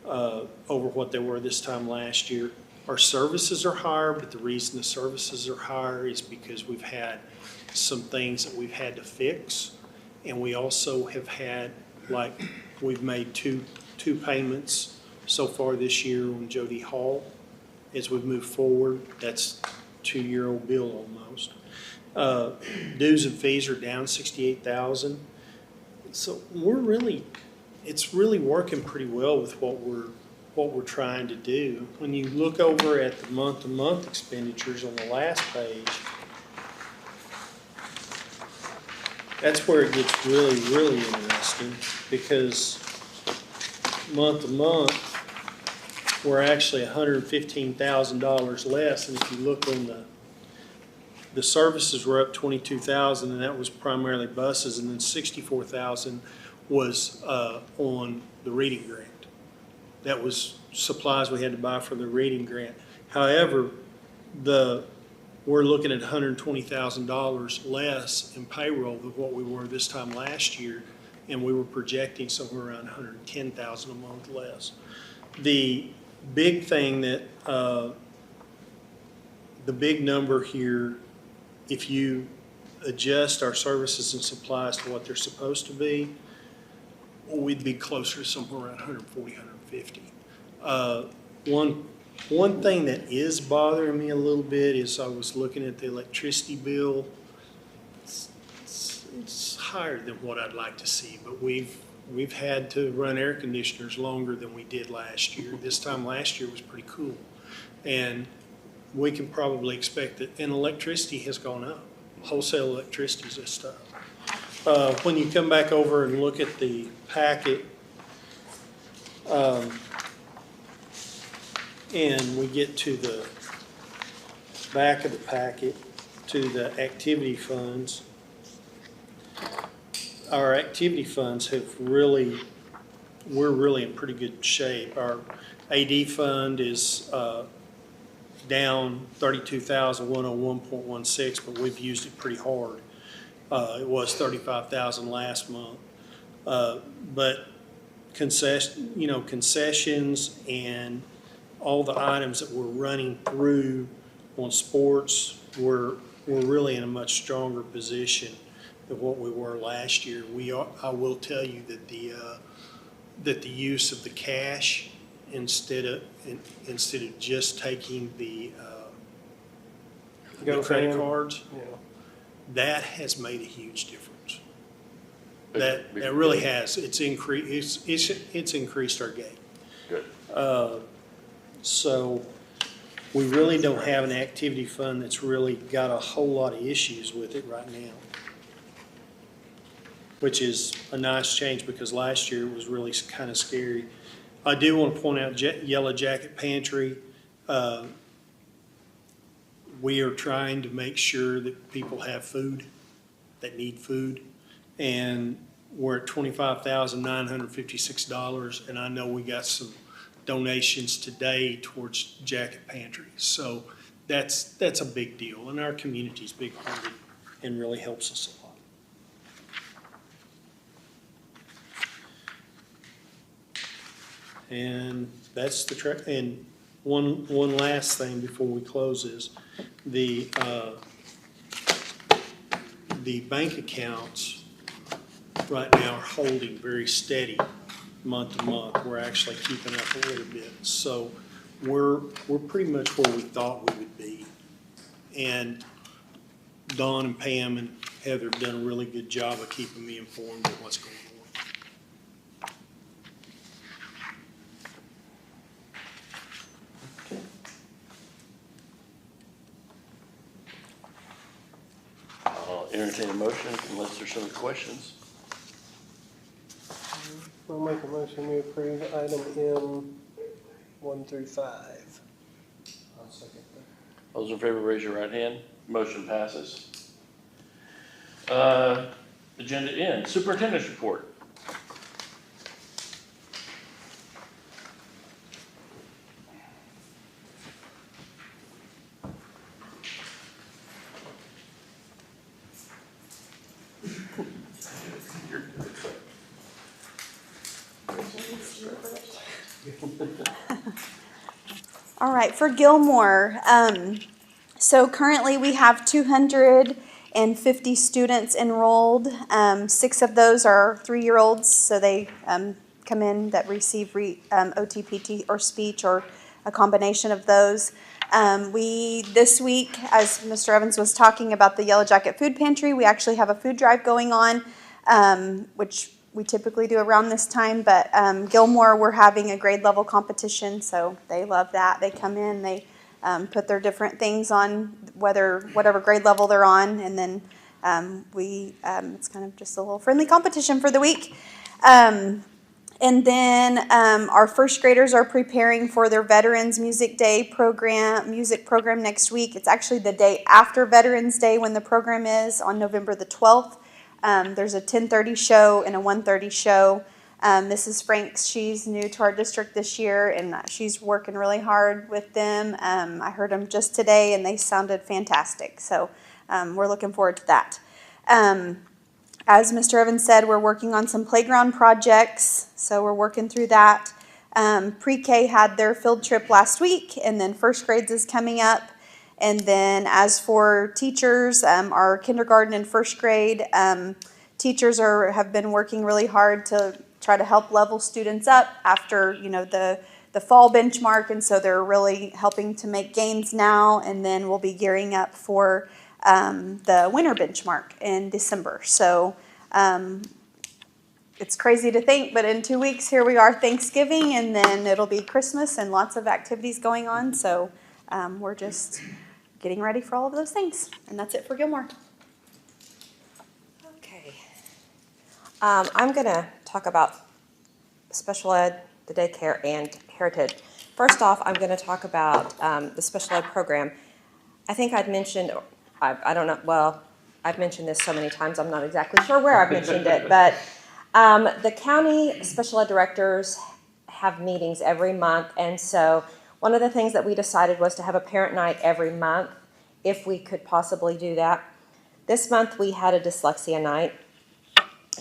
over what they were this time last year. Our services are higher, but the reason the services are higher is because we've had some things that we've had to fix. And we also have had, like, we've made two payments so far this year on Jody Hall. As we move forward, that's a 2-year-old bill almost. Dues and fees are down $68,000. So we're really it's really working pretty well with what we're trying to do. When you look over at the month-to-month expenditures on the last page, that's where it gets really, really interesting, because month to month, we're actually $115,000 less. And if you look on the services were up 22,000, and that was primarily buses, and then 64,000 was on the reading grant. That was supplies we had to buy for the reading grant. However, we're looking at $120,000 less in payroll than what we were this time last year, and we were projecting somewhere around $110,000 a month less. The big thing that the big number here, if you adjust our services and supplies to what they're supposed to be, we'd be closer to somewhere around 140, 150. One thing that is bothering me a little bit is I was looking at the electricity bill. It's higher than what I'd like to see, but we've had to run air conditioners longer than we did last year. This time last year was pretty cool. And we can probably expect that, and electricity has gone up. Wholesale electricity is just up. When you come back over and look at the packet, and we get to the back of the packet, to the activity funds, our activity funds we're really in pretty good shape. Our AD fund is down 32,101.16, but we've used it pretty hard. It was 35,000 last month. But concessions and all the items that we're running through on sports, we're really in a much stronger position than what we were last year. I will tell you that the use of the cash instead of just taking the credit cards, that has made a huge difference. That really has. It's increased our gain. Good. So we really don't have an activity fund that's really got a whole lot of issues with it right now, which is a nice change because last year it was really kind of scary. I do want to point out Yellow Jacket Pantry. We are trying to make sure that people have food, that need food, and we're at $25,956, and I know we got some donations today towards Jacket Pantry. So that's a big deal, and our community's big-hearted and really helps us a lot. And that's and one last thing before we close is the bank accounts right now are holding very steady month to month. We're actually keeping up a little bit. So we're pretty much where we thought we would be. And Dawn and Pam and Heather have done a really good job of keeping me informed of what's going on. I'll entertain a motion unless there's some questions. I'll make a motion we approve item M 1 through 5. I'll second that. Those in favor, raise your right hand. Motion passes. Agenda N, Superintendent's Report. All right, for Gilmore, so currently we have 250 students enrolled. 6 of those are 3-year-olds, so they come in that receive OTPT or speech or a combination of those. This week, as Mr. Evans was talking about the Yellow Jacket Food Pantry, we actually have a food drive going on, which we typically do around this time, but Gilmore, we're having a grade level competition, so they love that. They come in, they put their different things on, whatever grade level they're on, and then it's kind of just a little friendly competition for the week. And then our first graders are preparing for their Veterans Music program next week. It's actually the day after Veterans Day when the program is on November the 12th. There's a 10:30 show and a 1:30 show. Mrs. Franks, she's new to our district this year, and she's working really hard with them. I heard them just today, and they sounded fantastic. So we're looking forward to that. As Mr. Evans said, we're working on some playground projects, so we're working through that. Pre-K had their field trip last week, and then first grades is coming up. And then as for teachers, our kindergarten and first grade teachers have been working really hard to try to help level students up after the fall benchmark, and so they're really helping to make gains now, and then we'll be gearing up for the winter benchmark in December. So it's crazy to think, but in 2 weeks, here we are, Thanksgiving, and then it'll be Christmas and lots of activities going on. So we're just getting ready for all of those things. And that's it for Gilmore. Okay. I'm going to talk about special ed, the daycare, and Heritage. First off, I'm going to talk about the special ed program. I think I'd mentioned, I don't know, well, I've mentioned this so many times, I'm not exactly sure where I've mentioned it, but the county special ed directors have meetings every month, and so one of the things that we decided was to have a parent night every month, if we could possibly do that. This month we had a dyslexia night,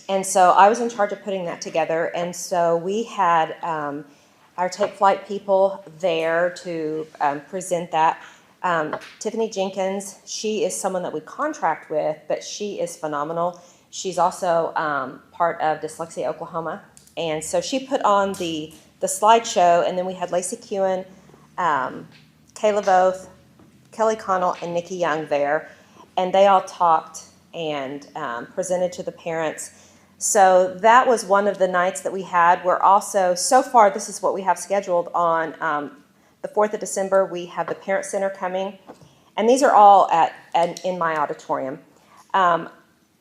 and so I was in charge of putting that together, and so we had our Take Flight people there to present that. Tiffany Jenkins, she is someone that we contract with, but she is phenomenal. She's also part of Dyslexia Oklahoma, and so she put on the slideshow, and then we had Lacey Kewen, Kayla Voth, Kelly Connell, and Nikki Young there, and they all talked and presented to the parents. So that was one of the nights that we had. We're also, so far, this is what we have scheduled on the 4th of December. We have the Parent Center coming, and these are all in my auditorium.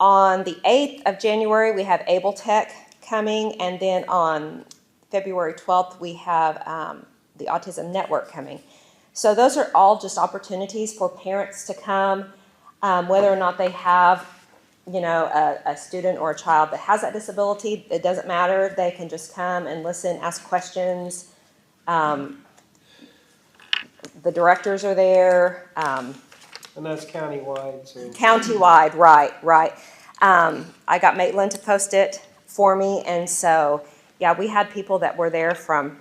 On the 8th of January, we have Able Tech coming, and then on February 12th, we have the Autism Network coming. So those are all just opportunities for parents to come, whether or not they have a student or a child that has that disability. It doesn't matter. They can just come and listen, ask questions. The directors are there. And that's countywide. So. Countywide, right. I got Maitland to post it for me, and so, yeah, we had people that were there from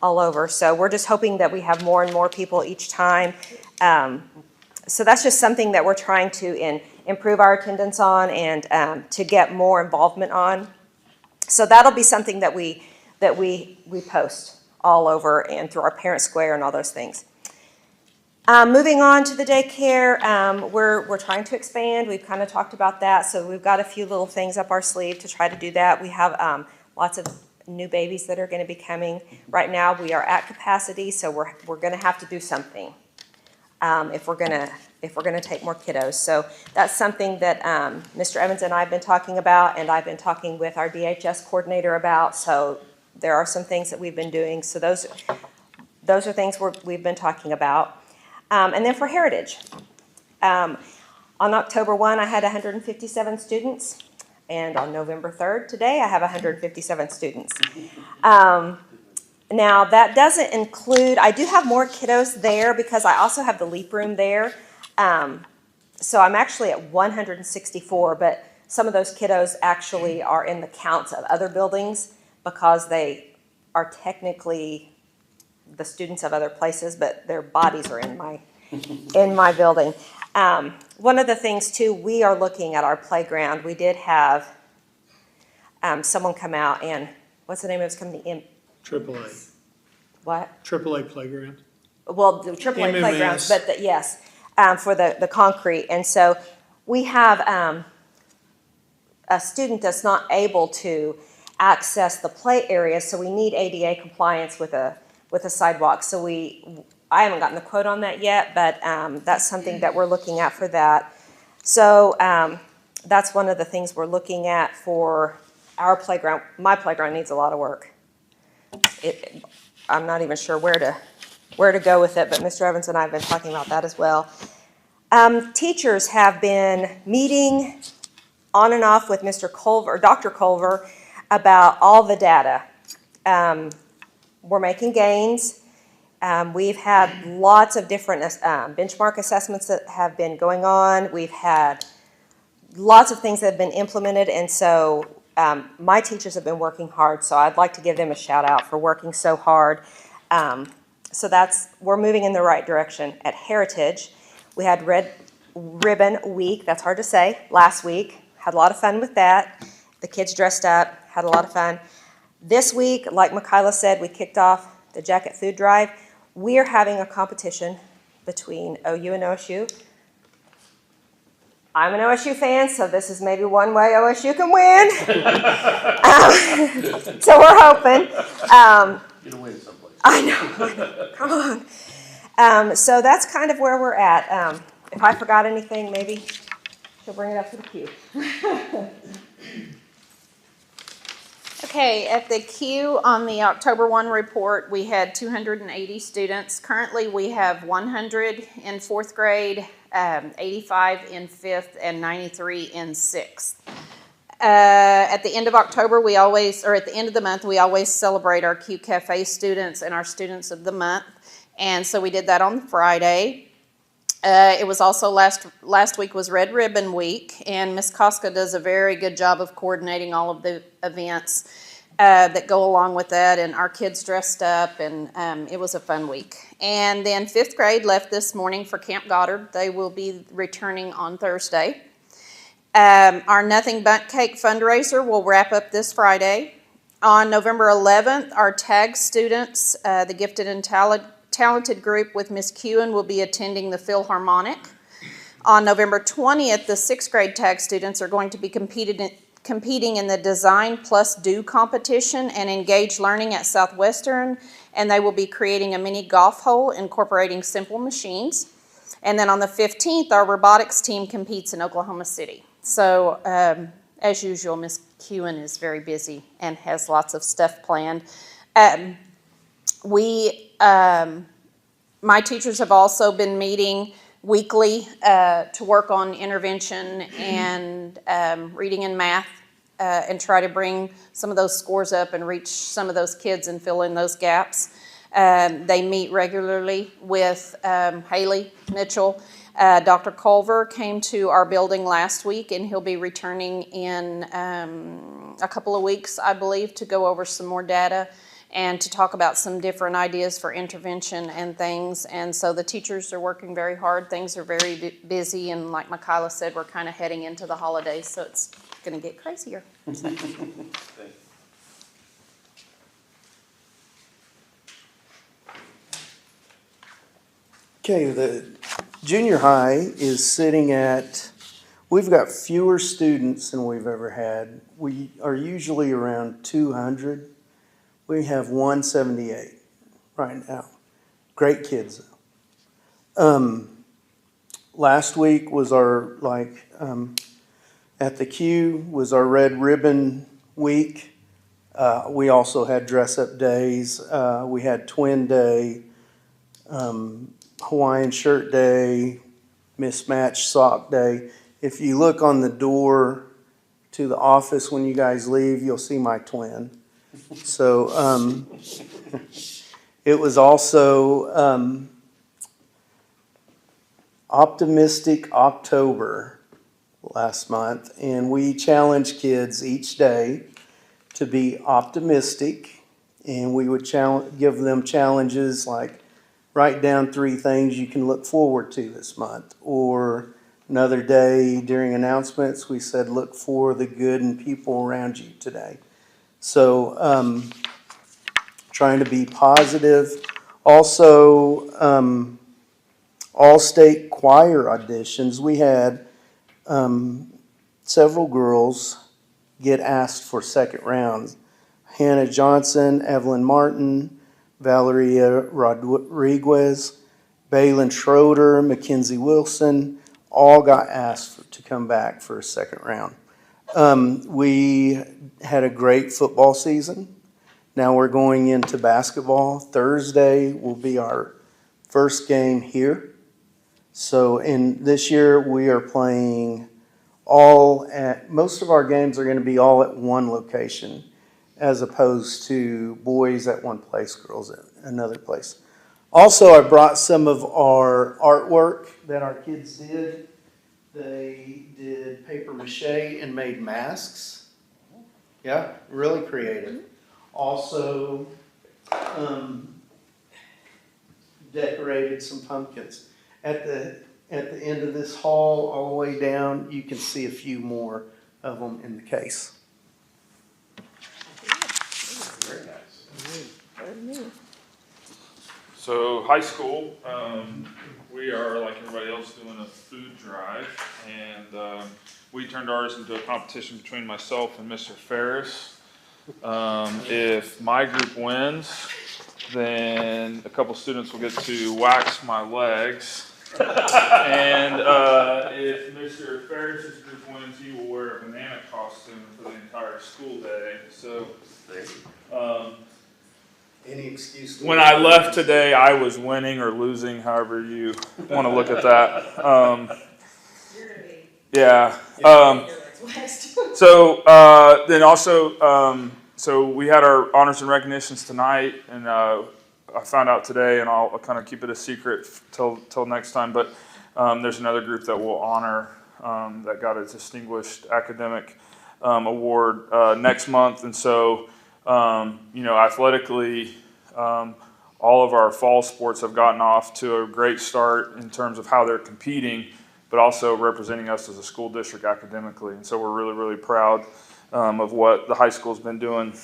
all over. So we're just hoping that we have more and more people each time. So that's just something that we're trying to improve our attendance on and to get more involvement on. So that'll be something that we post all over and through our parent square and all those things. Moving on to the daycare, we're trying to expand. We've kind of talked about that. So we've got a few little things up our sleeve to try to do that. We have lots of new babies that are going to be coming. Right now we are at capacity, so we're going to have to do something if we're going to take more kiddos. So that's something that Mr. Evans and I have been talking about, and I've been talking with our DHS coordinator about. So there are some things that we've been doing. So those are things we've been talking about. And then for Heritage, on October 1, I had 157 students. And on November 3rd, today, I have 157 students. Now, that doesn't include, I do have more kiddos there because I also have the leap room there. So I'm actually at 164, but some of those kiddos actually are in the counts of other buildings because they are technically the students of other places, but their bodies are in my building. One of the things, too, we are looking at our playground. We did have someone come out and, what's the name of his company? AAA. What? AAA Playground. Well, the AAA MMS. playgrounds, but yes, for the concrete. And so we have a student that's not able to access the play area, so we need ADA compliance with a sidewalk. So I haven't gotten the quote on that yet, but that's something that we're looking at for that. So that's one of the things we're looking at for our playground. My playground needs a lot of work. I'm not even sure where to go with it, but Mr. Evans and I have been talking about that as well. Teachers have been meeting on and off with Mr. Culver, or Dr. Culver, about all the data. We're making gains. We've had lots of different benchmark assessments that have been going on. We've had lots of things that have been implemented, and so my teachers have been working hard, so I'd like to give them a shout out for working so hard. So we're moving in the right direction. At Heritage, we had Red Ribbon Week, that's hard to say, last week. Had a lot of fun with that. The kids dressed up, had a lot of fun. This week, like Michaela said, we kicked off the Jacket Food Drive. We are having a competition between OU and OSU. I'm an OSU fan, so this is maybe one way OSU can win. So we're hoping. You're gonna win someplace. I know. Come on. So that's kind of where we're at. If I forgot anything, maybe she'll bring it up to the queue. Okay, at the queue on the October 1 report, we had 280 students. Currently, we have 100 in 4th grade, 85 in 5th, and 93 in 6th. At the end of October, at the end of the month, we always celebrate our Q Cafe students and our students of the month. And so we did that on Friday. It was also last week was Red Ribbon Week, and Miss Koska does a very good job of coordinating all of the events that go along with that, and our kids dressed up, and it was a fun week. And then 5th grade left this morning for Camp Goddard. They will be returning on Thursday. Our Nothing Bundt Cake fundraiser will wrap up this Friday. On November 11th, our TAG students, the Gifted and Talented group with Miss Kewen, will be attending the Philharmonic. On November 20th, the 6th grade TAG students are going to be competing in the Design Plus Do competition and Engage Learning at Southwestern, and they will be creating a mini golf hole incorporating simple machines. And then on the 15th, our robotics team competes in Oklahoma City. So as usual, Miss Kewen is very busy and has lots of stuff planned. My teachers have also been meeting weekly to work on intervention and reading and math and try to bring some of those scores up and reach some of those kids and fill in those gaps. They meet regularly with Haley Mitchell. Dr. Culver came to our building last week, and he'll be returning in a couple of weeks, I believe, to go over some more data and to talk about some different ideas for intervention and things. And so the teachers are working very hard. Things are very busy, and like Michaela said, we're kind of heading into the holidays, so it's going to get crazier. Okay, the junior high is sitting at, we've got fewer students than we've ever had. We are usually around 200. We have 178 right now. Great kids though. Last week was our, at the Q was our Red Ribbon Week. We also had dress up days. We had Twin Day, Hawaiian Shirt Day, Mismatched Sock Day. If you look on the door to the office when you guys leave, you'll see my twin. So it was also Optimistic October last month, and we challenged kids each day to be optimistic, and we would give them challenges like write down 3 things you can look forward to this month, or another day during announcements we said look for the good in people around you today. So trying to be positive. Also, all-state choir auditions. We had several girls get asked for second round. Hannah Johnson, Evelyn Martin, Valeria Rodriguez, Balin Schroeder, Mackenzie Wilson, all got asked to come back for a second round. We had a great football season. Now we're going into basketball. Thursday will be our first game here. So in this year we are playing most of our games are going to be all at one location, as opposed to boys at one place, girls at another place. Also, I brought some of our artwork that our kids did. They did paper mache and made masks. Yeah, really creative. Also, decorated some pumpkins. At the end of this hall, all the way down, you can see a few more of them in the case. Very nice. So high school, we are like everybody else doing a food drive, and we turned ours into a competition between myself and Mr. Ferris. If my group wins, then a couple students will get to wax my legs. And if Mr. Ferris's group wins, he will wear a banana costume for the entire school day. So, Any excuse? When I left today, I was winning or losing, however you want to look at that. Yeah. Then also, so we had our honors and recognitions tonight, and I found out today, and I'll kind of keep it a secret till next time. But there's another group that will honor that got a distinguished academic award next month, and so athletically, all of our fall sports have gotten off to a great start in terms of how they're competing, but also representing us as a school district academically. And so we're really, really proud of what the high school's been doing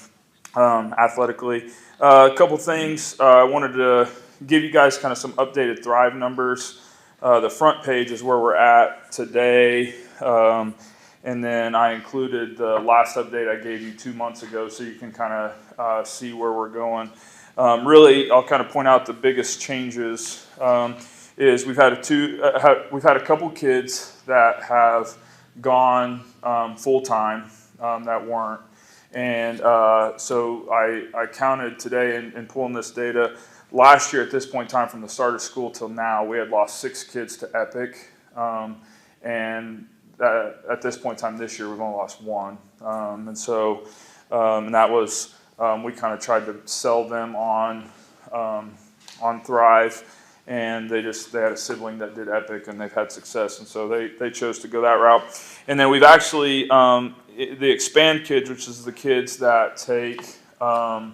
athletically. A couple things. I wanted to give you guys kind of some updated Thrive numbers. The front page is where we're at today. And then I included the last update I gave you 2 months ago, so you can kind of see where we're going. Really, I'll kind of point out the biggest changes. Is we've had a couple kids that have gone full time that weren't, and so I counted today in pulling this data. Last year at this point in time, from the start of school till now, we had lost 6 kids to Epic, and at this point in time this year we've only lost 1, and so and that was we kind of tried to sell them on Thrive. And they had a sibling that did Epic, and they've had success, and so they chose to go that route. And then we've actually the Expand kids, which is the kids that take the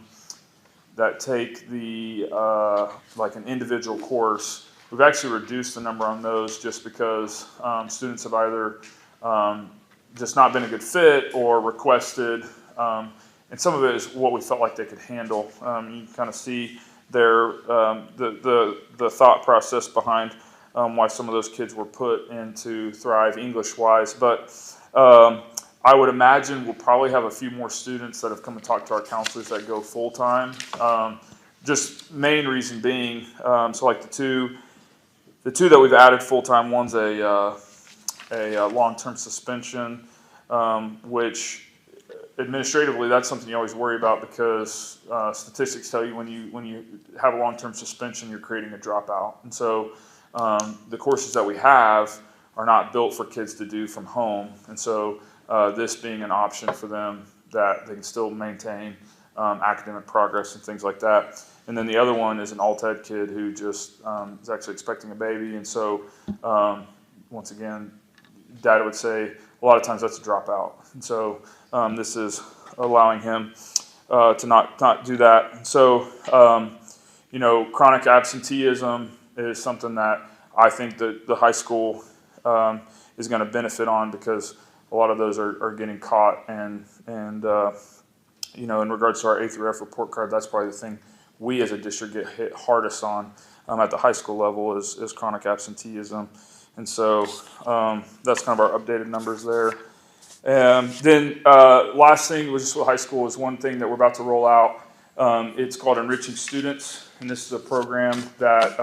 like an individual course. We've actually reduced the number on those just because students have either just not been a good fit or requested, and some of it is what we felt like they could handle. You can kind of see their the thought process behind why some of those kids were put into Thrive English-wise. But I would imagine we'll probably have a few more students that have come and talked to our counselors that go full-time. Just main reason being, so like the two that we've added full-time, one's a long-term suspension, which administratively, that's something you always worry about because statistics tell you when you have a long-term suspension, you're creating a dropout. And so the courses that we have are not built for kids to do from home. And so this being an option for them that they can still maintain academic progress and things like that. And then the other one is an alt-ed kid who just is actually expecting a baby. And so once again, data would say a lot of times that's a dropout. And so this is allowing him to not do that. And so, chronic absenteeism is something that I think that the high school is going to benefit on because a lot of those are getting caught. And in regards to our A through F report card, that's probably the thing we as a district get hit hardest on at the high school level is chronic absenteeism. And so that's kind of our updated numbers there. Last thing, Louisville High School is one thing that we're about to roll out. It's called Enriching Students, and this is a program that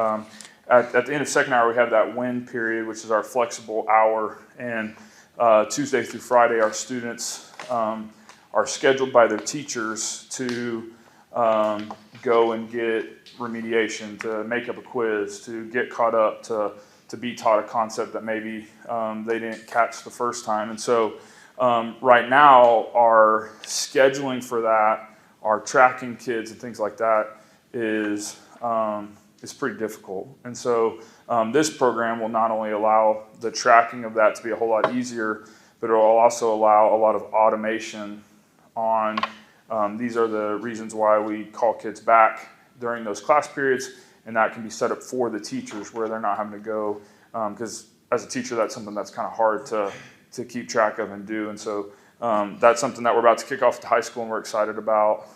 at the end of second hour we have that WIN period, which is our flexible hour, and Tuesday through Friday our students are scheduled by their teachers to go and get remediation, to make up a quiz, to get caught up, to be taught a concept that maybe they didn't catch the first time. And so right now our scheduling for that, our tracking kids and things like that is pretty difficult. And so this program will not only allow the tracking of that to be a whole lot easier, but it will also allow a lot of automation on these are the reasons why we call kids back during those class periods, and that can be set up for the teachers where they're not having to go, because as a teacher that's something that's kind of hard to keep track of and do. And so that's something that we're about to kick off at the high school, and we're excited about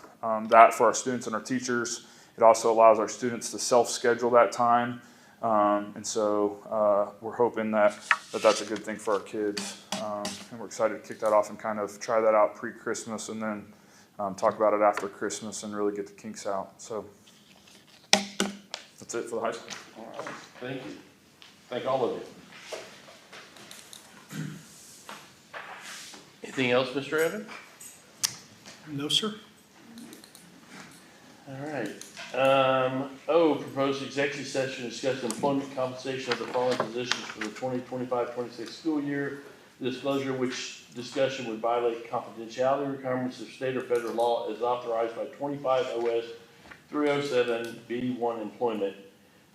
that for our students and our teachers. It also allows our students to self-schedule that time, and so we're hoping that that's a good thing for our kids, and we're excited to kick that off and kind of try that out pre-Christmas, and then talk about it after Christmas and really get the kinks out. So that's it for the high school. All right, thank you. Thank all of you. Anything else, Mr. Evans? No, sir. All right. Proposed executive session to discuss employment compensation of the following positions for the 2025-26 school year. Disclosure which discussion would violate confidentiality requirements of state or federal law as authorized by 25 OS 307 B1 employment.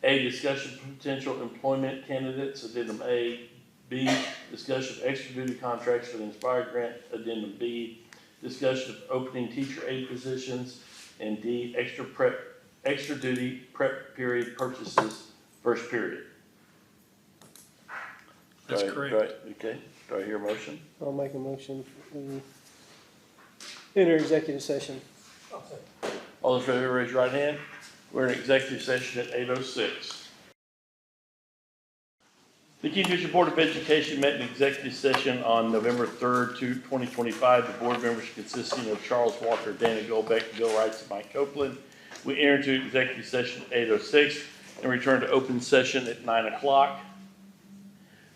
A, discussion of potential employment candidates, addendum A. B, discussion of extra duty contracts for the Inspired Grant, addendum B. Discussion of opening teacher aide positions, and D, extra duty prep period purchases, first period. That's correct. Okay, do I hear a motion? I'll make a motion. Enter executive session. All those in favor, raise your right hand. We're in executive session at 8:06. The Kingfisher Board of Education met in executive session on November 3rd, 2025. The board members consisting of Charles Walker, Dana Goldbeck, Bill Wrights, and Mike Copeland. We entered into executive session at 8:06 and returned to open session at 9 o'clock.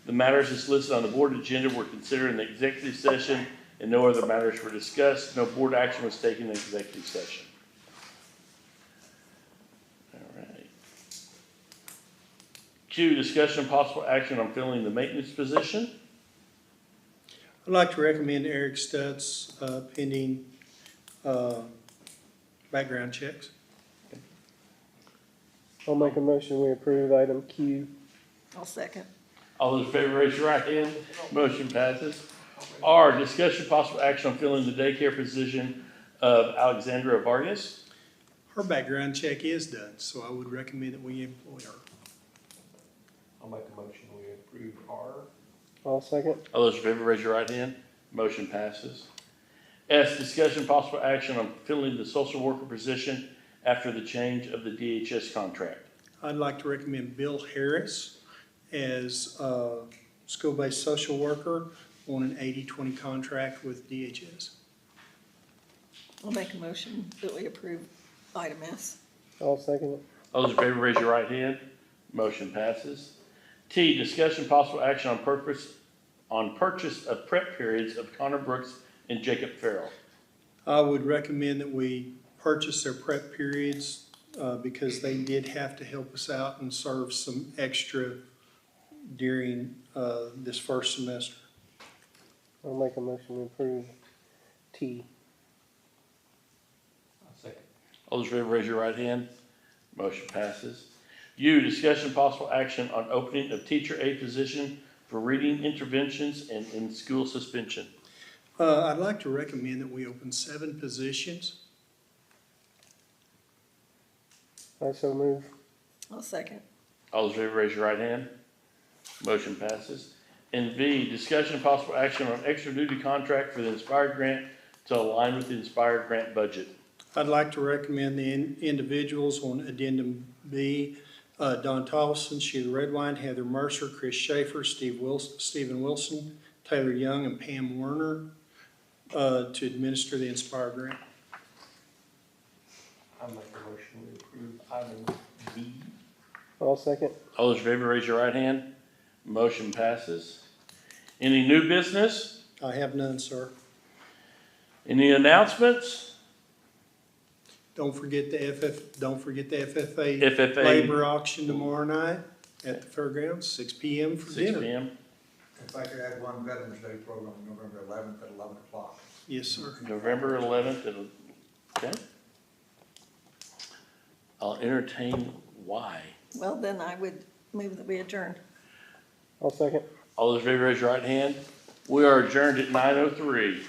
The matters as listed on the board agenda were considered in the executive session, and no other matters were discussed. No board action was taken in executive session. All right. Q, discussion and possible action on filling the maintenance position. I'd like to recommend Eric Stutz pending background checks. I'll make a motion, we approve item Q. I'll second. All those in favor, raise your right hand. Motion passes. R, discussion possible action on filling the daycare position of Alexandra Vargas. Her background check is done, so I would recommend that we employ her. I'll make a motion, we approve R. I'll second. All those in favor, raise your right hand. Motion passes. S, discussion possible action on filling the social worker position after the change of the DHS contract. I'd like to recommend Bill Harris as a school-based social worker on an 80-20 contract with DHS. I'll make a motion that we approve item S. I'll second it. All those in favor, raise your right hand. Motion passes. T, discussion possible action on purchase of prep periods of Connor Brooks and Jacob Farrell. I would recommend that we purchase their prep periods because they did have to help us out and serve some extra during this first semester. I'll make a motion, we approve T. I'll second. All those in favor, raise your right hand. Motion passes. U, discussion possible action on opening of teacher aide position for reading interventions and in-school suspension. I'd like to recommend that we open 7 positions. I so move. I'll second. All those in favor, raise your right hand. Motion passes. And V, discussion possible action on extra duty contract for the Inspired Grant to align with the Inspired Grant budget. I'd like to recommend the individuals on addendum B, Don Tolson, Sheila Redwine, Heather Mercer, Chris Schaefer, Stephen Wilson, Taylor Young and Pam Werner to administer the Inspire grant. I make a motion to approve item B. I'll second. All those in favor, raise your right hand. Motion passes. Any new business? I have none, sir. Any announcements? Don't forget the FFA FFA. labor auction tomorrow night at the fairgrounds, 6 p.m. for 6 dinner. p.m. If I could add one Veterans Day program, November 11th at 11 o'clock. Yes, sir. November 11th. Okay. I'll entertain why. Well, then I would move that we adjourn. I'll second. All those in favor, raise your right hand. We are adjourned at 9:03.